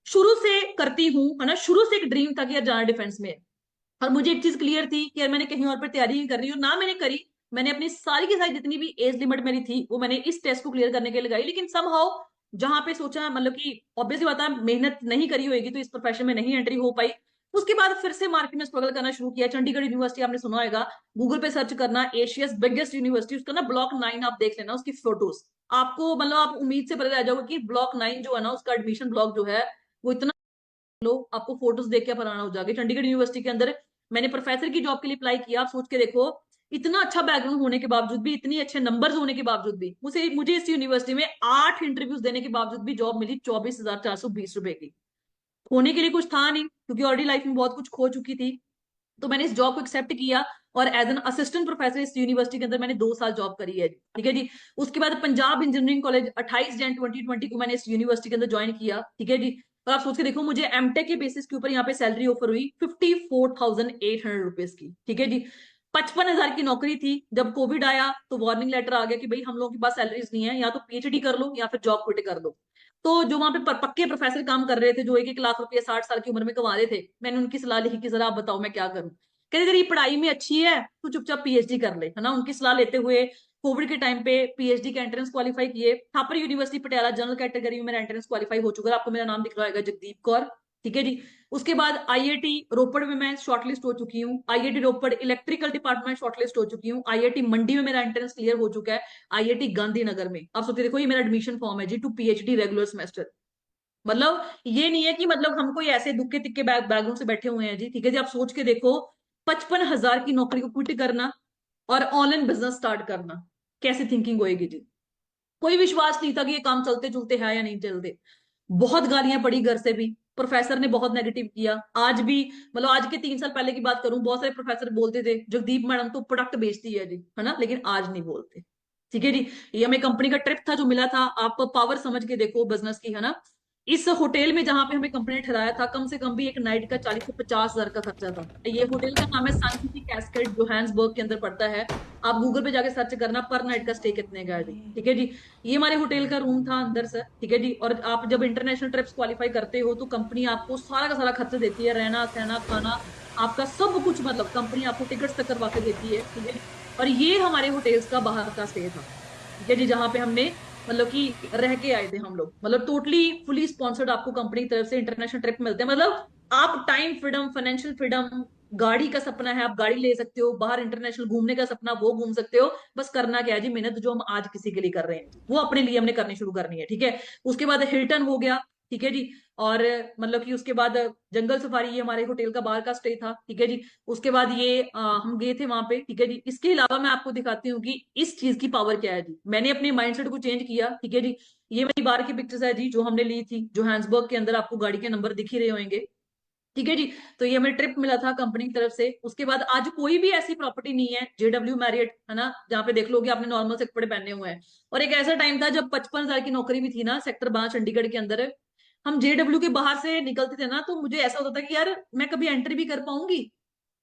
शुरू से करती हूँ, है ना, शुरू से एक ड्रीम था कि यार जाना डिफेंस में। और मुझे एक चीज क्लियर थी कि यार मैंने कहीं और पर तैयारी नहीं कर रही हूँ, ना मैंने करी। मैंने अपनी सारी की सारी जितनी भी एज लिमिट मेरी थी वो मैंने इस टेस्ट को क्लियर करने के लिए लगाई। लेकिन समहाउ जहां पे सोचा, मतलब कि ऑब्वियसली बात है, मेहनत नहीं करी होगी तो इस प्रोफेशन में नहीं एंट्री हो पाई। उसके बाद फिर से मार्केट में स्ट्रगल करना शुरू किया। चंडीगढ़ यूनिवर्सिटी आपने सुना होगा, गूगल पे सर्च करना, एशियाज बिगेस्ट यूनिवर्सिटी, उसका ना ब्लॉक 9 आप देख लेना, उसकी फोटोज आपको, मतलब आप उम्मीद से परे रह जाओगे कि ब्लॉक 9 जो है ना, उसका एडमिशन ब्लॉक जो है वो इतना लो, आपको फोटोज देख के हैरान हो जाएंगे। चंडीगढ़ यूनिवर्सिटी के अंदर मैंने प्रोफेसर की जॉब के लिए अप्लाई किया। आप सोच के देखो, इतना अच्छा बैकग्राउंड होने के बावजूद भी, इतनी अच्छे नंबर्स होने के बावजूद भी, मुझे मुझे इस यूनिवर्सिटी में 8 इंटरव्यूज देने के बावजूद भी जॉब मिली 24,420 रुपए की। होने के लिए कुछ था नहीं, क्योंकि ऑलरेडी लाइफ में बहुत कुछ खो चुकी थी। तो मैंने इस जॉब को एक्सेप्ट किया, और एज एन असिस्टेंट प्रोफेसर इस यूनिवर्सिटी के अंदर मैंने 2 साल जॉब करी है, ठीक है जी। उसके बाद पंजाब इंजीनियरिंग कॉलेज 28 जन 2020 को मैंने इस यूनिवर्सिटी के अंदर ज्वाइन किया, ठीक है जी। और आप सोच के देखो, मुझे एमटेक के बेसिस के ऊपर यहाँ पे सैलरी ऑफर हुई 54,800 रुपीज की, ठीक है जी। 55,000 की नौकरी थी। जब कोविड आया तो वार्निंग लेटर आ गया कि भाई हम लोगों के पास सैलरीज नहीं है, या तो पीएचडी कर लो या फिर जॉब क्विट कर दो। तो जो वहां पे पक्के प्रोफेसर काम कर रहे थे, जो 1-1 लाख रुपए 60 साल की उम्र में कमा रहे थे, मैंने उनकी सलाह लिखी कि जरा आप बताओ मैं क्या करूं। कहते तेरी पढ़ाई में अच्छी है, तू चुपचाप पीएचडी कर ले, है ना। उनकी सलाह लेते हुए कोविड के टाइम पे पीएचडी का एंट्रेंस क्वालिफाई किए। Thapar university Patiala general category में मेरा एंट्रेंस क्वालिफाई हो चुका है। आपको मेरा नाम दिख रहा होगा, जगदीप कौर, ठीक है जी। उसके बाद आईआईटी रोपड़ में मैं शॉर्टलिस्ट हो चुकी हूँ। आईआईटी रोपड़ इलेक्ट्रिकल डिपार्टमेंट शॉर्टलिस्ट हो चुकी हूँ। आईआईटी मंडी में मेरा एंट्रेंस क्लियर हो चुका है। आईआईटी गांधीनगर में आप सोचिए देखो, ये मेरा एडमिशन फॉर्म है जी, टू पीएचडी रेगुलर सेमेस्टर। मतलब ये नहीं है कि मतलब हम कोई ऐसे दुक्के तिक्के बैकग्राउंड से बैठे हुए हैं जी, ठीक है जी। आप सोच के देखो, 55,000 की नौकरी को क्विट करना और ऑनलाइन बिजनेस स्टार्ट करना, कैसी थिंकिंग होएगी जी। कोई विश्वास नहीं था कि ये काम चलते चलते है या नहीं चलते। बहुत गालियां पड़ी घर से भी, प्रोफेसर ने बहुत नेगेटिव किया। आज भी, मतलब आज के 3 साल पहले की बात करूं, बहुत सारे प्रोफेसर बोलते थे जगदीप मैडम तो प्रोडक्ट बेचती है जी, है ना, लेकिन आज नहीं बोलते, ठीक है जी। ये हमें कंपनी का ट्रिप था जो मिला था, आप पावर समझ के देखो बिजनेस की, है ना। इस होटल में जहां पे हमें कंपनी ने ठहराया था, कम से कम भी एक नाइट का 40 से 50 हजार का खर्चा था। ये होटल का नाम है सन सिटी कैस्केड, जोहान्सबर्ग के अंदर पड़ता है। आप गूगल पे जाके सर्च करना पर नाइट का स्टे कितने का है जी, ठीक है जी। ये हमारे होटल का रूम था अंदर से, ठीक है जी। और आप जब इंटरनेशनल ट्रिप्स क्वालिफाई करते हो तो कंपनी आपको सारा का सारा खर्चा देती है, रहना सहना खाना, आपका सब कुछ, मतलब कंपनी आपको टिकट्स तक करवा के देती है, ठीक है जी। और ये हमारे होटल्स का बाहर का स्टे था, ठीक है जी, जहां पे हमने मतलब कि रह के आए थे हम लोग। मतलब टोटली फुली स्पॉन्सर्ड आपको कंपनी की तरफ से इंटरनेशनल ट्रिप मिलते हैं। मतलब आप टाइम फ्रीडम, फाइनेंशियल फ्रीडम, गाड़ी का सपना है आप गाड़ी ले सकते हो, बाहर इंटरनेशनल घूमने का सपना वो घूम सकते हो। बस करना क्या है जी, मेहनत जो हम आज किसी के लिए कर रहे हैं वो अपने लिए हमने करनी शुरू करनी है, ठीक है। उसके बाद हिल्टन हो गया, ठीक है जी। और मतलब कि उसके बाद जंगल सफारी, ये हमारे होटल का बाहर का स्टे था, ठीक है जी। उसके बाद ये हम गए थे वहां पे, ठीक है जी। इसके अलावा मैं आपको दिखाती हूँ कि इस चीज की पावर क्या है जी। मैंने अपने माइंडसेट को चेंज किया, ठीक है जी। ये मेरी बाहर की पिक्चर्स है जी, जो हमने ली थी जोहान्सबर्ग के अंदर, आपको गाड़ी के नंबर दिख ही रहे होंगे, ठीक है जी। तो ये हमें ट्रिप मिला था कंपनी की तरफ से। उसके बाद आज कोई भी ऐसी प्रॉपर्टी नहीं है जेडब्ल्यू मैरियट, है ना, जहाँ पे देख लोगे आपने नॉर्मल से कपड़े पहने हुए हैं। और एक ऐसा टाइम था जब 55,000 की नौकरी भी थी ना, सेक्टर 5 चंडीगढ़ के अंदर। हम जेडब्ल्यू के बाहर से निकलते थे ना, तो मुझे ऐसा होता था कि यार मैं कभी एंट्री भी कर पाऊंगी।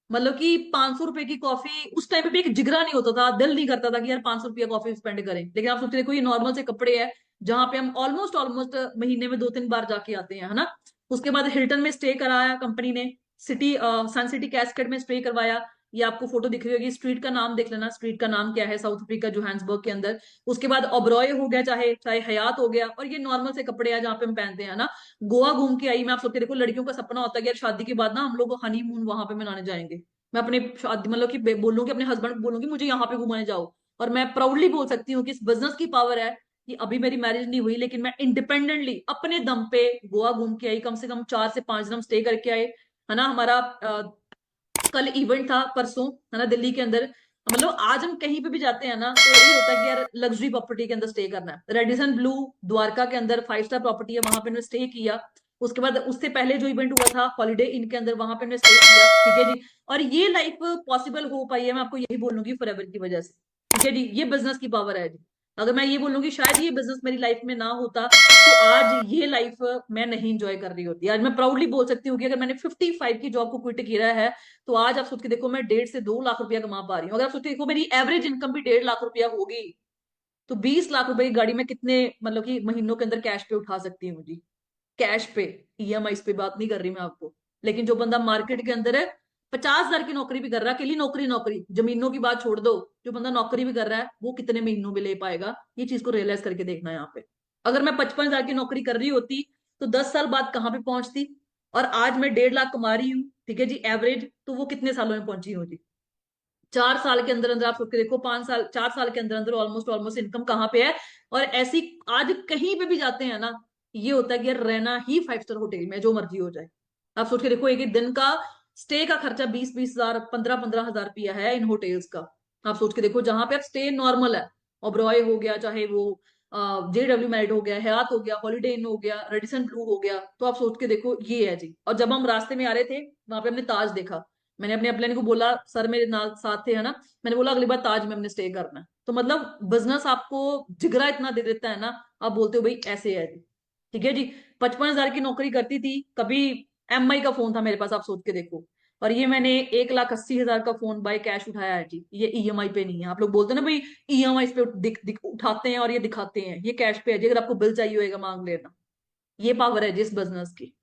मतलब कि 500 रुपए की कॉफी उस टाइम पे भी एक जिगरा नहीं होता था, दिल नहीं करता था कि यार 500 रुपया कॉफी स्पेंड करें। लेकिन आप सोचते देखो, ये नॉर्मल से कपड़े हैं जहां पे हम ऑलमोस्ट ऑलमोस्ट महीने में 2-3 बार जाके आते हैं, है ना। उसके बाद हिल्टन में स्टे कराया कंपनी ने, सिटी सन सिटी कैस्केड में स्टे करवाया। ये आपको फोटो दिख रही होगी, स्ट्रीट का नाम देख लेना, स्ट्रीट का नाम क्या है साउथ अफ्रीका जोहान्सबर्ग के अंदर। उसके बाद ओबरॉय हो गया, चाहे चाहे हयात हो गया। और ये नॉर्मल से कपड़े हैं जहाँ पे हम पहनते हैं ना। गोवा घूम के आई मैं। आप सोचते देखो, लड़कियों का सपना होता है कि यार शादी के बाद ना हम लोग हनीमून वहां पे मनाने जाएंगे। मैं अपने शादी मतलब कि बोलूंगी अपने हस्बैंड को, बोलूंगी मुझे यहाँ पे घुमाने जाओ। और मैं प्राउडली बोल सकती हूँ कि इस बिजनेस की पावर है कि अभी मेरी मैरिज नहीं हुई, लेकिन मैं इंडिपेंडेंटली अपने दम पे गोवा घूम के आई। कम से कम 4 से 5 दिन हम स्टे करके आए, है ना। हमारा कल इवेंट था, परसों, है ना, दिल्ली के अंदर। मतलब आज हम कहीं पे भी जाते हैं ना, तो यही होता है कि यार लग्जरी प्रॉपर्टी के अंदर स्टे करना है। रेडिसन ब्लू द्वारका के अंदर 5 स्टार प्रॉपर्टी है, वहां पे हमने स्टे किया। उसके बाद उससे पहले जो इवेंट हुआ था हॉलीडे इन के अंदर, वहां पे हमने स्टे किया, ठीक है जी। और ये लाइफ पॉसिबल हो पाई है, मैं आपको यही बोलूंगी, फॉरएवर की वजह से, ठीक है जी। ये बिजनेस की पावर है जी। अगर मैं ये बोलूंगी शायद ये बिजनेस मेरी लाइफ में ना होता, तो आज ये लाइफ मैं नहीं इंजॉय कर रही होती। आज मैं प्राउडली बोल सकती हूँ कि अगर मैंने 55 की जॉब को क्विट किया है, तो आज आप सोच के देखो मैं 1.5 से 2 लाख रुपया कमा पा रही हूँ। अगर आप सोच के देखो मेरी एवरेज इनकम भी 1.5 लाख रुपया होगी, तो 20 लाख रुपए की गाड़ी में कितने मतलब कि महीनों के अंदर कैश पे उठा सकती हूँ जी। कैश पे, ईएमआई पे बात नहीं कर रही मैं आपको। लेकिन जो बंदा मार्केट के अंदर है, 50,000 की नौकरी भी कर रहा है, अकेली नौकरी, नौकरी जमीनों की बात छोड़ दो, जो बंदा नौकरी भी कर रहा है वो कितने महीनों में ले पाएगा, ये चीज को रियलाइज करके देखना है यहाँ पे। अगर मैं 55,000 की नौकरी कर रही होती, तो 10 साल बाद कहाँ पे पहुंचती। और आज मैं 1.5 लाख कमा रही हूँ, ठीक है जी, एवरेज, तो वो कितने सालों में पहुंची हूँ जी। 4 साल के अंदर अंदर आप सोच के देखो, 5 साल, 4 साल के अंदर अंदर ऑलमोस्ट ऑलमोस्ट इनकम कहाँ पे है। और ऐसी आज कहीं पे भी जाते हैं ना, ये होता है कि यार रहना ही 5 स्टार होटल में, जो मर्जी हो जाए। आप सोच के देखो, एक एक दिन का स्टे का खर्चा 20-20 हजार, 15-15 हजार रुपया है इन होटेल्स का। आप सोच के देखो, जहां पे आप स्टे नॉर्मल है, ओबरॉय हो गया, चाहे वो JW मैरिट हो गया, हयात हो गया, हॉलीडे इन हो गया, रेडिसन ब्लू हो गया, तो आप सोच के देखो ये है जी। और जब हम रास्ते में आ रहे थे, वहां पे हमने ताज देखा। मैंने अपने अपने को बोला, सर मेरे नाल साथ थे है ना, मैंने बोला अगली बार ताज में हमने स्टे करना है। तो मतलब बिजनेस आपको जिगरा इतना दे देता है ना, आप बोलते हो भाई ऐसे है जी। ठीक है जी। 55 हजार की नौकरी करती थी कभी, MI का फोन था मेरे पास, आप सोच के देखो। और ये मैंने 1,80,000 का फोन बाय कैश उठाया है जी, ये EMI पे नहीं है। आप लोग बोलते हैं ना भाई EMI पे उठाते हैं और ये दिखाते हैं, ये कैश पे है जी। अगर आपको बिल चाहिए होगा मांग लेना। ये पावर है जिस बिजनेस की।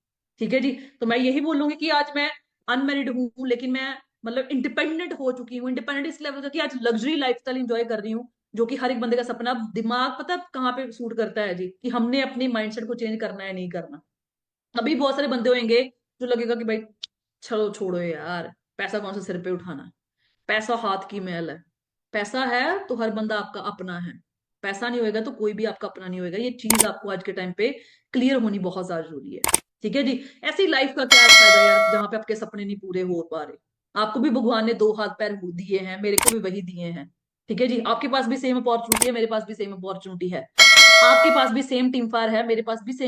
ठीक है जी। तो मैं यही बोलूंगी कि आज मैं अनमेरिड हूं, लेकिन मैं मतलब इंडिपेंडेंट हो चुकी हूँ। इंडिपेंडेंट इस लेवल का कि आज लग्जरी लाइफस्टाइल एंजॉय कर रही हूँ, जो कि हर एक बंदे का सपना। अब दिमाग पता है कहाँ पे सूट करता है जी, कि हमने अपने माइंडसेट को चेंज करना है नहीं करना। अभी बहुत सारे बंदे होंगे जो लगेगा कि भाई चलो छोड़ो यार, पैसा कौन सा सिर पे उठाना है, पैसा हाथ की मैल है। पैसा है तो हर बंदा आपका अपना है, पैसा नहीं होएगा तो कोई भी आपका अपना नहीं होएगा। ये चीज आपको आज के टाइम पे क्लियर होनी बहुत ज्यादा जरूरी है। ठीक है जी। ऐसी लाइफ का क्या फायदा यार, जहां पे आपके सपने नहीं पूरे हो पा रहे। आपको भी भगवान ने दो हाथ पैर दिए हैं, मेरे को भी वही दिए हैं। ठीक है जी। आपके पास भी सेम अपॉर्चुनिटी है, मेरे पास भी सेम अपॉर्चुनिटी है। आपके पास भी सेम टीम फायर है, मेरे पास भी सेम